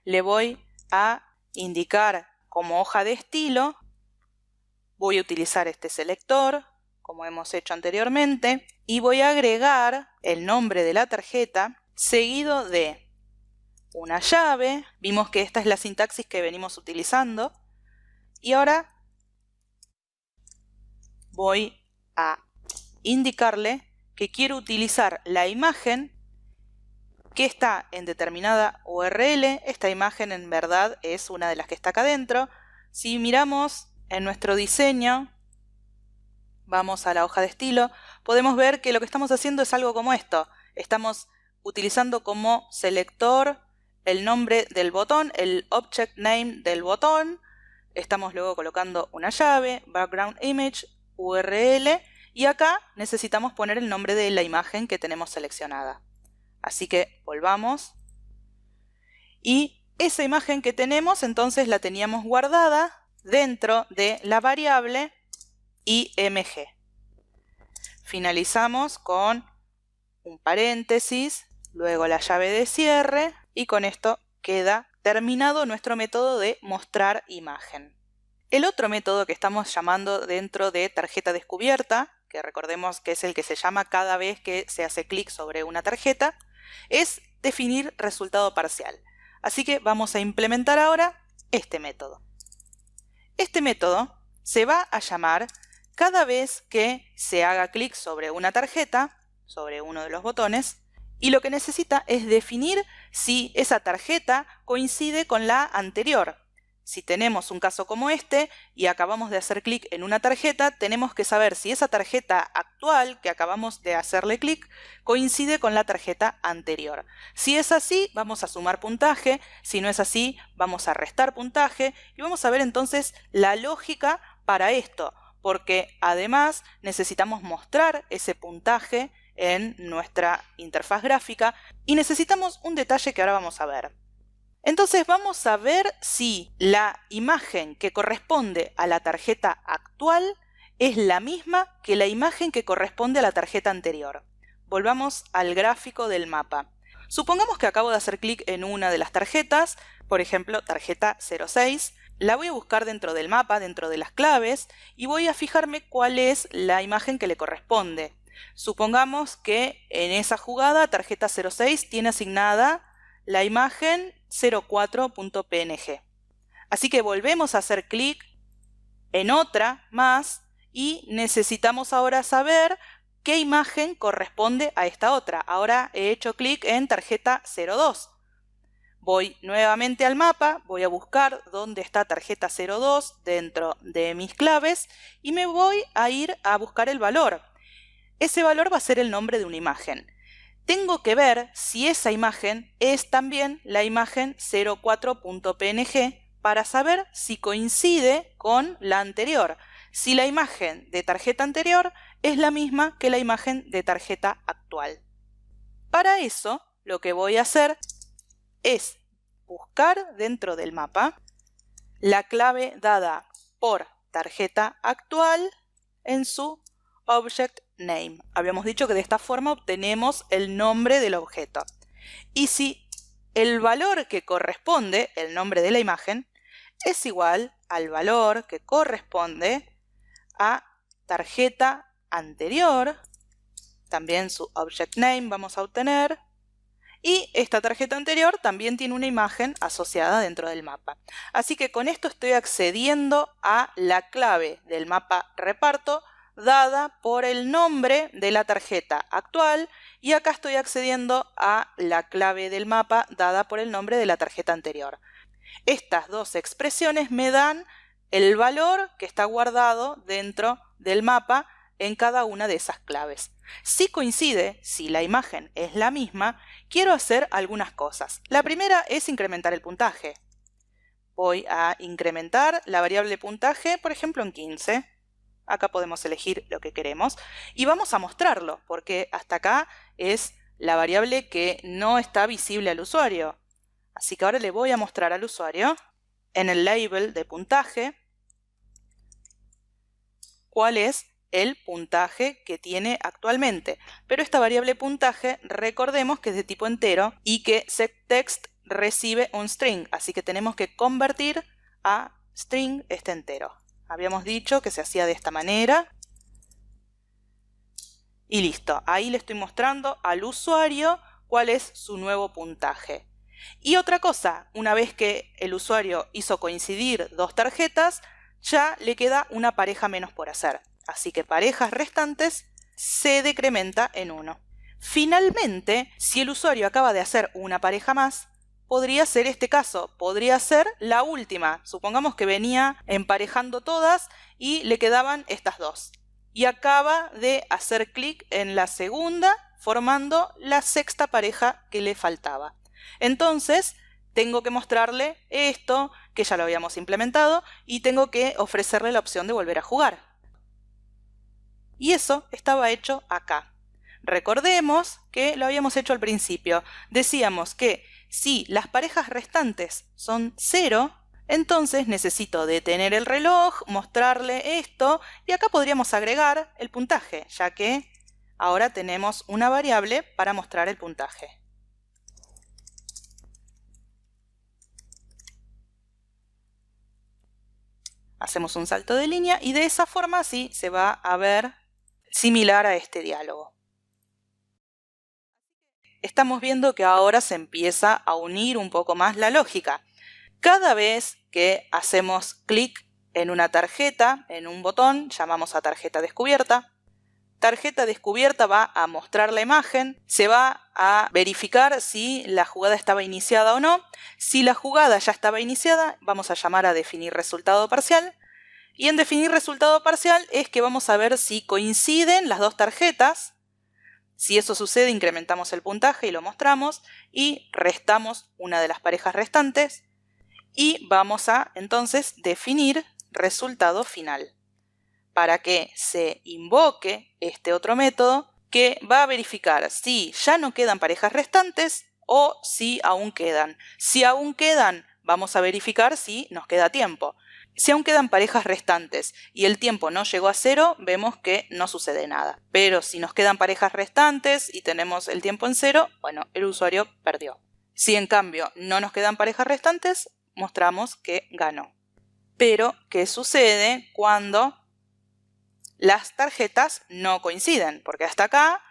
le voy a indicar como hoja de estilo, voy a utilizar este selector, como hemos hecho anteriormente, y voy a agregar el nombre de la tarjeta seguido de una llave. Vimos que esta es la sintaxis que venimos utilizando. Y ahora voy a indicarle que quiero utilizar la imagen que está en determinada URL. Esta imagen en verdad es una de las que está acá adentro. Si miramos en nuestro diseño, vamos a la hoja de estilo, podemos ver que lo que estamos haciendo es algo como esto. Estamos utilizando como selector el nombre del botón, el object name del botón. Estamos luego colocando una llave, background image, URL, y acá necesitamos poner el nombre de la imagen que tenemos seleccionada. Así que volvamos. Y esa imagen que tenemos entonces la teníamos guardada dentro de la variable img. Finalizamos con un paréntesis, luego la llave de cierre, y con esto queda terminado nuestro método de mostrar imagen. El otro método que estamos llamando dentro de tarjeta descubierta, que recordemos que es el que se llama cada vez que se hace clic sobre una tarjeta, es definir resultado parcial. Así que vamos a implementar ahora este método. Este método se va a llamar cada vez que se haga clic sobre una tarjeta, sobre uno de los botones, y lo que necesita es definir si esa tarjeta coincide con la anterior. Si tenemos un caso como este y acabamos de hacer clic en una tarjeta, tenemos que saber si esa tarjeta actual que acabamos de hacerle clic coincide con la tarjeta anterior. Si es así, vamos a sumar puntaje. Si no es así, vamos a restar puntaje. Y vamos a ver entonces la lógica para esto, porque además necesitamos mostrar ese puntaje en nuestra interfaz gráfica y necesitamos un detalle que ahora vamos a ver. Entonces vamos a ver si la imagen que corresponde a la tarjeta actual es la misma que la imagen que corresponde a la tarjeta anterior. Volvamos al gráfico del mapa. Supongamos que acabo de hacer clic en una de las tarjetas, por ejemplo, tarjeta 06. La voy a buscar dentro del mapa, dentro de las claves, y voy a fijarme cuál es la imagen que le corresponde. Supongamos que en esa jugada tarjeta 06 tiene asignada la imagen 04.png. Así que volvemos a hacer clic en otra más y necesitamos ahora saber qué imagen corresponde a esta otra. Ahora he hecho clic en tarjeta 02. Voy nuevamente al mapa, voy a buscar dónde está tarjeta 02 dentro de mis claves y me voy a ir a buscar el valor. Ese valor va a ser el nombre de una imagen. Tengo que ver si esa imagen es también la imagen 04.png para saber si coincide con la anterior. Si la imagen de tarjeta anterior es la misma que la imagen de tarjeta actual. Para eso, lo que voy a hacer es buscar dentro del mapa la clave dada por tarjeta actual en su object name. Habíamos dicho que de esta forma obtenemos el nombre del objeto. Y si el valor que corresponde, el nombre de la imagen, es igual al valor que corresponde a tarjeta anterior, también su object name vamos a obtener, y esta tarjeta anterior también tiene una imagen asociada dentro del mapa. Así que con esto estoy accediendo a la clave del mapa reparto dada por el nombre de la tarjeta actual, y acá estoy accediendo a la clave del mapa dada por el nombre de la tarjeta anterior. Estas dos expresiones me dan el valor que está guardado dentro del mapa en cada una de esas claves. Si coincide, si la imagen es la misma, quiero hacer algunas cosas. La primera es incrementar el puntaje. Voy a incrementar la variable puntaje, por ejemplo, en 15. Acá podemos elegir lo que queremos y vamos a mostrarlo, porque hasta acá es la variable que no está visible al usuario. Así que ahora le voy a mostrar al usuario en el label de puntaje cuál es el puntaje que tiene actualmente. Pero esta variable puntaje, recordemos que es de tipo entero y que setText recibe un string, así que tenemos que convertir a string este entero. Habíamos dicho que se hacía de esta manera. Y listo, ahí le estoy mostrando al usuario cuál es su nuevo puntaje. Y otra cosa, una vez que el usuario hizo coincidir dos tarjetas, ya le queda una pareja menos por hacer. Así que parejas restantes se decrementa en 1. Finalmente, si el usuario acaba de hacer una pareja más, podría ser este caso, podría ser la última. Supongamos que venía emparejando todas y le quedaban estas dos. Y acaba de hacer clic en la segunda, formando la sexta pareja que le faltaba. Entonces, tengo que mostrarle esto, que ya lo habíamos implementado, y tengo que ofrecerle la opción de volver a jugar. Y eso estaba hecho acá. Recordemos que lo habíamos hecho al principio. Decíamos que si las parejas restantes son 0, entonces necesito detener el reloj, mostrarle esto, y acá podríamos agregar el puntaje, ya que ahora tenemos una variable para mostrar el puntaje. Hacemos un salto de línea y de esa forma sí se va a ver similar a este diálogo. Estamos viendo que ahora se empieza a unir un poco más la lógica. Cada vez que hacemos clic en una tarjeta, en un botón, llamamos a tarjeta descubierta. Tarjeta descubierta va a mostrar la imagen, se va a verificar si la jugada estaba iniciada o no. Si la jugada ya estaba iniciada, vamos a llamar a definir resultado parcial. Y en definir resultado parcial es que vamos a ver si coinciden las dos tarjetas. Si eso sucede, incrementamos el puntaje y lo mostramos y restamos una de las parejas restantes y vamos a entonces definir resultado final para que se invoque este otro método que va a verificar si ya no quedan parejas restantes o si aún quedan. Si aún quedan, vamos a verificar si nos queda tiempo. Si aún quedan parejas restantes y el tiempo no llegó a 0, vemos que no sucede nada. Pero si nos quedan parejas restantes y tenemos el tiempo en 0, bueno, el usuario perdió. Si en cambio no nos quedan parejas restantes, mostramos que ganó. Pero, ¿qué sucede cuando las tarjetas no coinciden? Porque hasta acá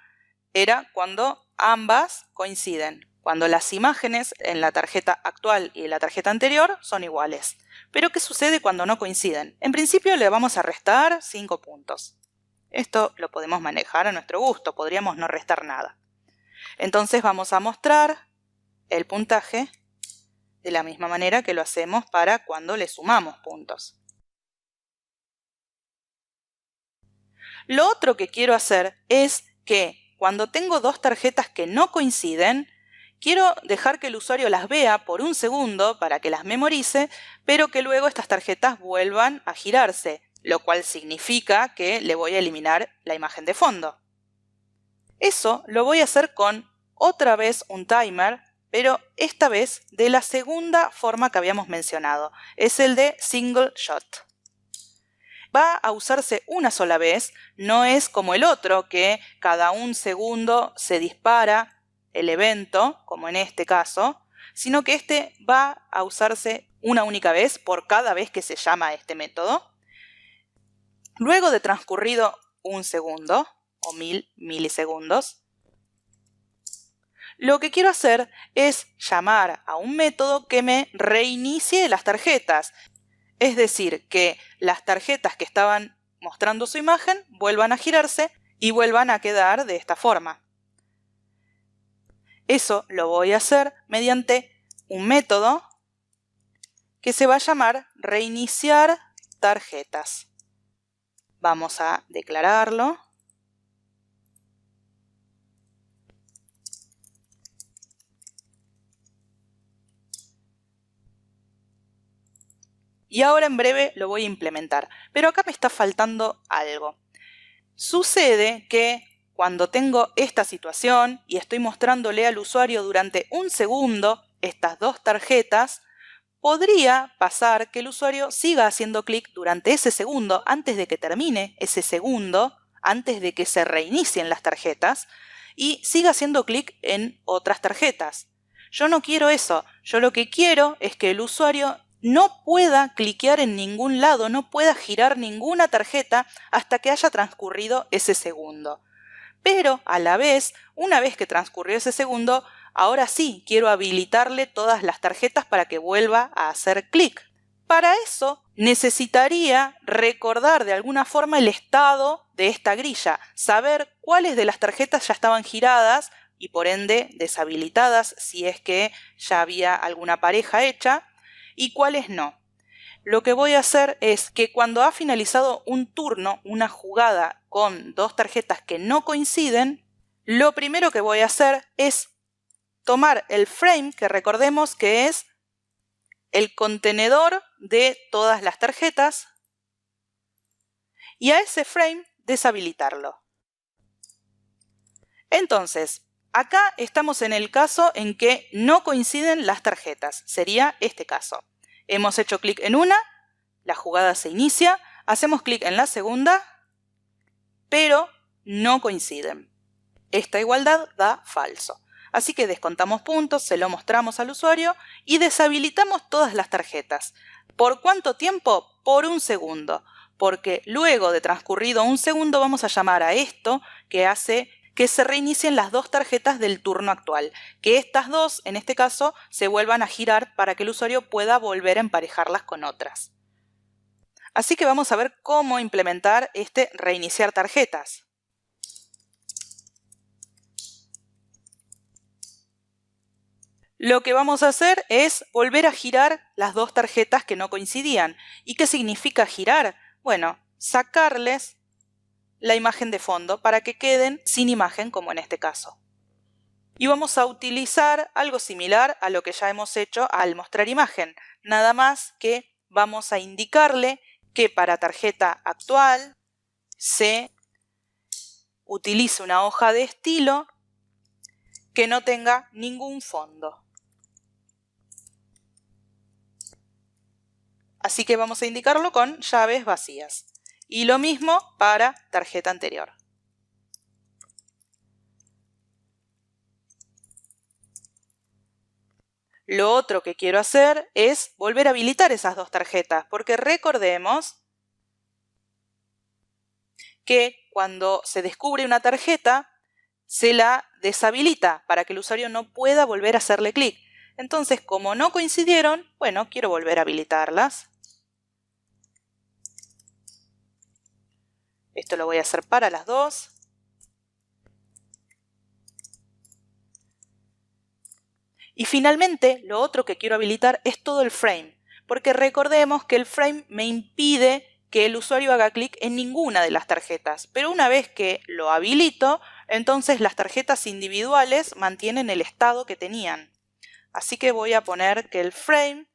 era cuando ambas coinciden. Cuando las imágenes en la tarjeta actual y en la tarjeta anterior son iguales. Pero ¿qué sucede cuando no coinciden? En principio le vamos a restar 5 puntos. Esto lo podemos manejar a nuestro gusto, podríamos no restar nada. Entonces vamos a mostrar el puntaje de la misma manera que lo hacemos para cuando le sumamos puntos. Lo otro que quiero hacer es que cuando tengo dos tarjetas que no coinciden, quiero dejar que el usuario las vea por un segundo para que las memorice, pero que luego estas tarjetas vuelvan a girarse, lo cual significa que le voy a eliminar la imagen de fondo. Eso lo voy a hacer con otra vez un timer, pero esta vez de la segunda forma que habíamos mencionado. Es el de single shot. Va a usarse una sola vez, no es como el otro que cada un segundo se dispara el evento, como en este caso, sino que este va a usarse una única vez por cada vez que se llama este método. Luego de transcurrido un segundo o 1000 milisegundos, lo que quiero hacer es llamar a un método que me reinicie las tarjetas. Es decir, que las tarjetas que estaban mostrando su imagen vuelvan a girarse y vuelvan a quedar de esta forma. Eso lo voy a hacer mediante un método que se va a llamar reiniciar tarjetas. Vamos a declararlo. Y ahora en breve lo voy a implementar. Pero acá me está faltando algo. Sucede que cuando tengo esta situación y estoy mostrándole al usuario durante un segundo estas dos tarjetas, podría pasar que el usuario siga haciendo clic durante ese segundo, antes de que termine ese segundo, antes de que se reinicien las tarjetas, y siga haciendo clic en otras tarjetas. Yo no quiero eso. Yo lo que quiero es que el usuario no pueda cliquear en ningún lado, no pueda girar ninguna tarjeta hasta que haya transcurrido ese segundo. Pero a la vez, una vez que transcurrió ese segundo, ahora sí quiero habilitarle todas las tarjetas para que vuelva a hacer clic. Para eso necesitaría recordar de alguna forma el estado de esta grilla, saber cuáles de las tarjetas ya estaban giradas y por ende deshabilitadas si es que ya había alguna pareja hecha y cuáles no. Lo que voy a hacer es que cuando ha finalizado un turno, una jugada con dos tarjetas que no coinciden, lo primero que voy a hacer es tomar el frame, que recordemos que es el contenedor de todas las tarjetas, y a ese frame deshabilitarlo. Entonces, acá estamos en el caso en que no coinciden las tarjetas. Sería este caso. Hemos hecho clic en una, la jugada se inicia, hacemos clic en la segunda, pero no coinciden. Esta igualdad da falso. Así que descontamos puntos, se lo mostramos al usuario y deshabilitamos todas las tarjetas. ¿Por cuánto tiempo? Por un segundo. Porque luego de transcurrido un segundo vamos a llamar a esto que hace que se reinicien las dos tarjetas del turno actual. Que estas dos, en este caso, se vuelvan a girar para que el usuario pueda volver a emparejarlas con otras. Así que vamos a ver cómo implementar este reiniciar tarjetas. Lo que vamos a hacer es volver a girar las dos tarjetas que no coincidían. ¿Y qué significa girar? Bueno, sacarles la imagen de fondo para que queden sin imagen, como en este caso. Y vamos a utilizar algo similar a lo que ya hemos hecho al mostrar imagen. Nada más que vamos a indicarle que para tarjeta actual se utilice una hoja de estilo que no tenga ningún fondo. Así que vamos a indicarlo con llaves vacías. Y lo mismo para tarjeta anterior. Lo otro que quiero hacer es volver a habilitar esas dos tarjetas, porque recordemos que cuando se descubre una tarjeta, se la deshabilita para que el usuario no pueda volver a hacerle clic. Entonces, como no coincidieron, bueno, quiero volver a habilitarlas. Esto lo voy a hacer para las dos. Y finalmente, lo otro que quiero habilitar es todo el frame, porque recordemos que el frame me impide que el usuario haga clic en ninguna de las tarjetas, pero una vez que lo habilito, entonces las tarjetas individuales mantienen el estado que tenían. Así que voy a poner que el frame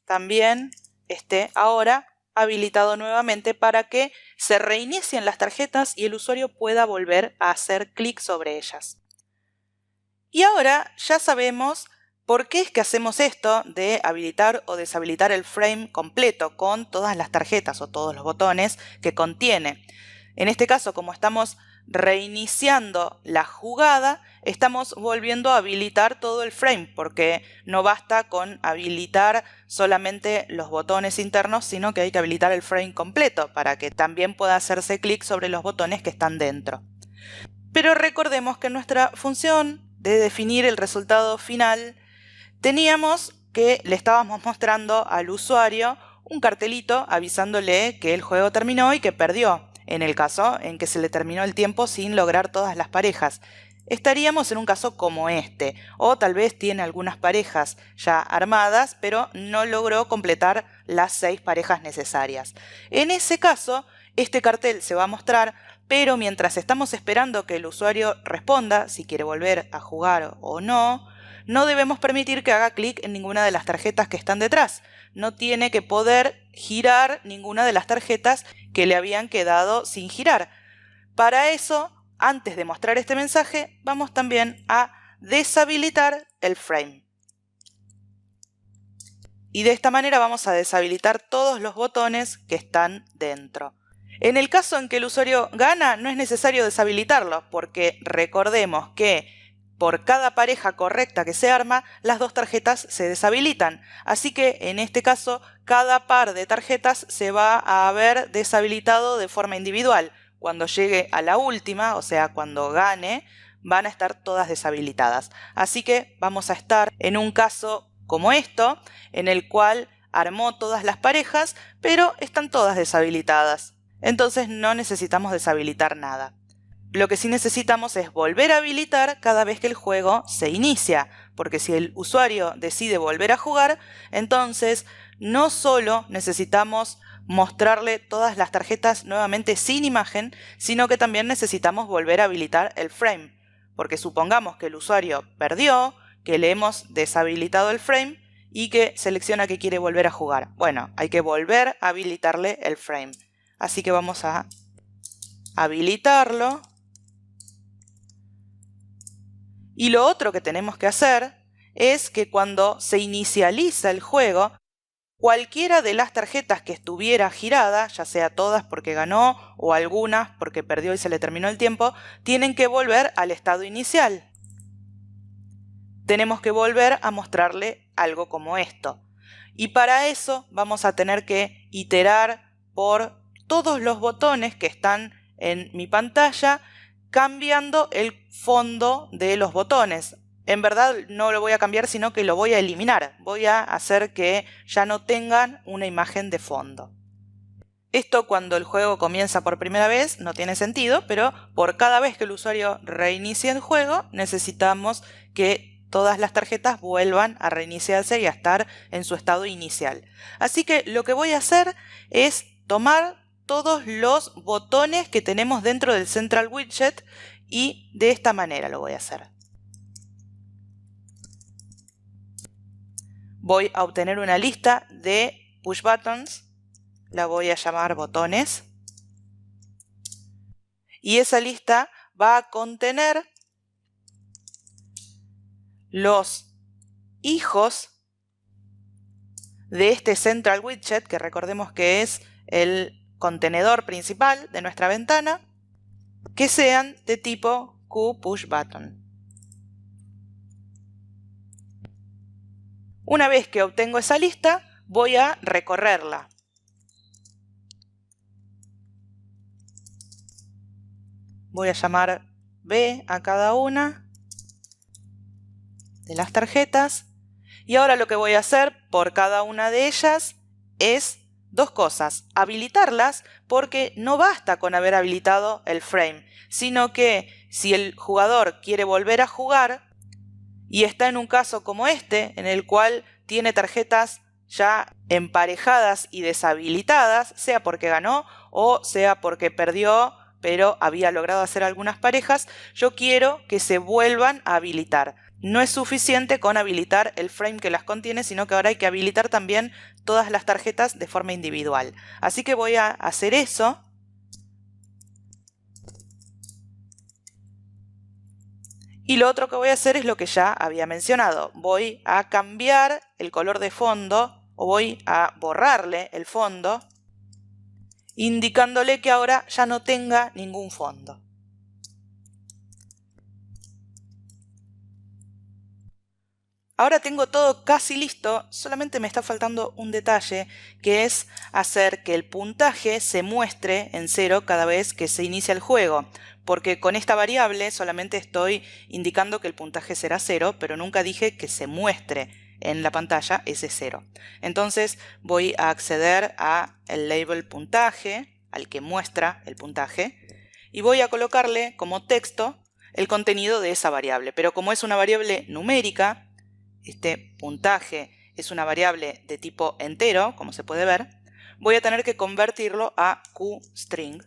también esté ahora habilitado nuevamente para que se reinicien las tarjetas y el usuario pueda volver a hacer clic sobre ellas. Y ahora ya sabemos por qué es que hacemos esto de habilitar o deshabilitar el frame completo con todas las tarjetas o todos los botones que contiene. En este caso, como estamos reiniciando la jugada, estamos volviendo a habilitar todo el frame, porque no basta con habilitar solamente los botones internos, sino que hay que habilitar el frame completo para que también pueda hacerse clic sobre los botones que están dentro. Pero recordemos que en nuestra función de definir el resultado final, teníamos que le estábamos mostrando al usuario un cartelito avisándole que el juego terminó y que perdió, en el caso en que se le terminó el tiempo sin lograr todas las parejas. Estaríamos en un caso como este, o tal vez tiene algunas parejas ya armadas, pero no logró completar las 6 parejas necesarias. En ese caso, este cartel se va a mostrar, pero mientras estamos esperando que el usuario responda si quiere volver a jugar o no, no debemos permitir que haga clic en ninguna de las tarjetas que están detrás. No tiene que poder girar ninguna de las tarjetas que le habían quedado sin girar. Para eso, antes de mostrar este mensaje, vamos también a deshabilitar el frame. Y de esta manera vamos a deshabilitar todos los botones que están dentro. En el caso en que el usuario gana, no es necesario deshabilitarlo, porque recordemos que por cada pareja correcta que se arma, las dos tarjetas se deshabilitan. Así que en este caso, cada par de tarjetas se va a haber deshabilitado de forma individual. Cuando llegue a la última, o sea, cuando gane, van a estar todas deshabilitadas. Así que vamos a estar en un caso como esto, en el cual armó todas las parejas, pero están todas deshabilitadas. Entonces no necesitamos deshabilitar nada. Lo que sí necesitamos es volver a habilitar cada vez que el juego se inicia, porque si el usuario decide volver a jugar, entonces no solo necesitamos mostrarle todas las tarjetas nuevamente sin imagen, sino que también necesitamos volver a habilitar el frame, porque supongamos que el usuario perdió, que le hemos deshabilitado el frame y que selecciona que quiere volver a jugar. Bueno, hay que volver a habilitarle el frame. Así que vamos a habilitarlo. Y lo otro que tenemos que hacer es que cuando se inicializa el juego, cualquiera de las tarjetas que estuviera girada, ya sea todas porque ganó o algunas porque perdió y se le terminó el tiempo, tienen que volver al estado inicial. Tenemos que volver a mostrarle algo como esto. Y para eso vamos a tener que iterar por todos los botones que están en mi pantalla, cambiando el fondo de los botones. En verdad no lo voy a cambiar, sino que lo voy a eliminar. Voy a hacer que ya no tengan una imagen de fondo. Esto cuando el juego comienza por primera vez no tiene sentido, pero por cada vez que el usuario reinicie el juego necesitamos que todas las tarjetas vuelvan a reiniciarse y a estar en su estado inicial. Así que lo que voy a hacer es tomar todos los botones que tenemos dentro del Central Widget y de esta manera lo voy a hacer. Voy a obtener una lista de push buttons, la voy a llamar botones, y esa lista va a contener los hijos de este Central Widget, que recordemos que es el contenedor principal de nuestra ventana, que sean de tipo QPushButton. Una vez que obtengo esa lista, voy a recorrerla. Voy a llamar B a cada una de las tarjetas. Y ahora lo que voy a hacer por cada una de ellas es dos cosas. Habilitarlas, porque no basta con haber habilitado el frame, sino que si el jugador quiere volver a jugar y está en un caso como este, en el cual tiene tarjetas ya emparejadas y deshabilitadas, sea porque ganó o sea porque perdió, pero había logrado hacer algunas parejas, yo quiero que se vuelvan a habilitar. No es suficiente con habilitar el frame que las contiene, sino que ahora hay que habilitar también todas las tarjetas de forma individual. Así que voy a hacer eso. Y lo otro que voy a hacer es lo que ya había mencionado. Voy a cambiar el color de fondo, o voy a borrarle el fondo, indicándole que ahora ya no tenga ningún fondo. Ahora tengo todo casi listo, solamente me está faltando un detalle, que es hacer que el puntaje se muestre en 0 cada vez que se inicia el juego, porque con esta variable solamente estoy indicando que el puntaje será 0, pero nunca dije que se muestre en la pantalla ese 0. Entonces voy a acceder a el label puntaje, al que muestra el puntaje, y voy a colocarle como texto el contenido de esa variable, pero como es una variable numérica, este puntaje es una variable de tipo entero, como se puede ver, voy a tener que convertirlo a QString.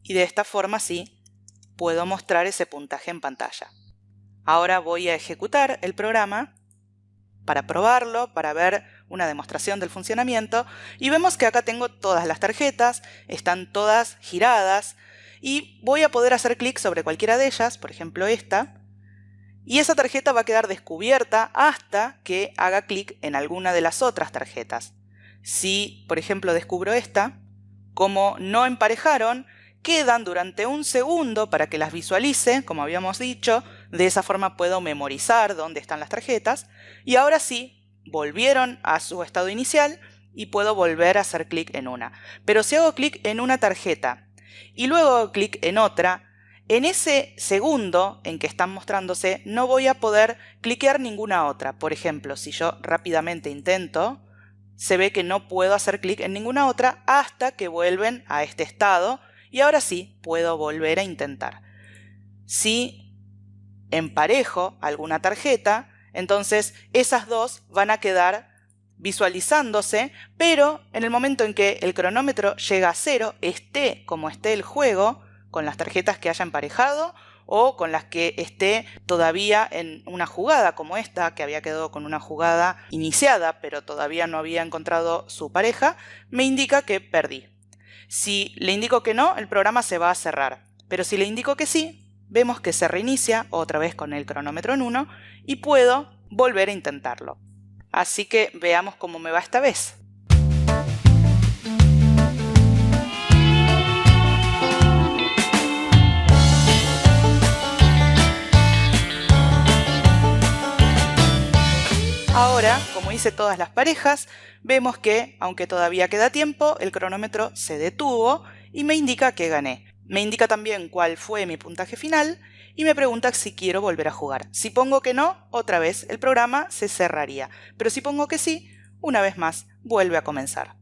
Y de esta forma sí puedo mostrar ese puntaje en pantalla. Ahora voy a ejecutar el programa para probarlo, para ver una demostración del funcionamiento, y vemos que acá tengo todas las tarjetas, están todas giradas, y voy a poder hacer clic sobre cualquiera de ellas, por ejemplo esta, y esa tarjeta va a quedar descubierta hasta que haga clic en alguna de las otras tarjetas. Si, por ejemplo, descubro esta, como no emparejaron, quedan durante un segundo para que las visualice, como habíamos dicho. De esa forma puedo memorizar dónde están las tarjetas, y ahora sí, volvieron a su estado inicial y puedo volver a hacer clic en una. Pero si hago clic en una tarjeta y luego hago clic en otra, en ese segundo en que están mostrándose no voy a poder cliquear ninguna otra. Por ejemplo, si yo rápidamente intento, se ve que no puedo hacer clic en ninguna otra hasta que vuelven a este estado, y ahora sí puedo volver a intentar. Si emparejo alguna tarjeta, entonces esas dos van a quedar visualizándose, pero en el momento en que el cronómetro llega a 0, esté como esté el juego, con las tarjetas que haya emparejado o con las que esté todavía en una jugada como esta, que había quedado con una jugada iniciada pero todavía no había encontrado su pareja, me indica que perdí. Si le indico que no, el programa se va a cerrar, pero si le indico que sí, vemos que se reinicia otra vez con el cronómetro en 1 y puedo volver a intentarlo. Así que veamos cómo me va esta vez. Ahora, como hice todas las parejas, vemos que, aunque todavía queda tiempo, el cronómetro se detuvo y me indica que gané. Me indica también cuál fue mi puntaje final y me pregunta si quiero volver a jugar. Si pongo que no, otra vez el programa se cerraría. Pero si pongo que sí, una vez más vuelve a comenzar.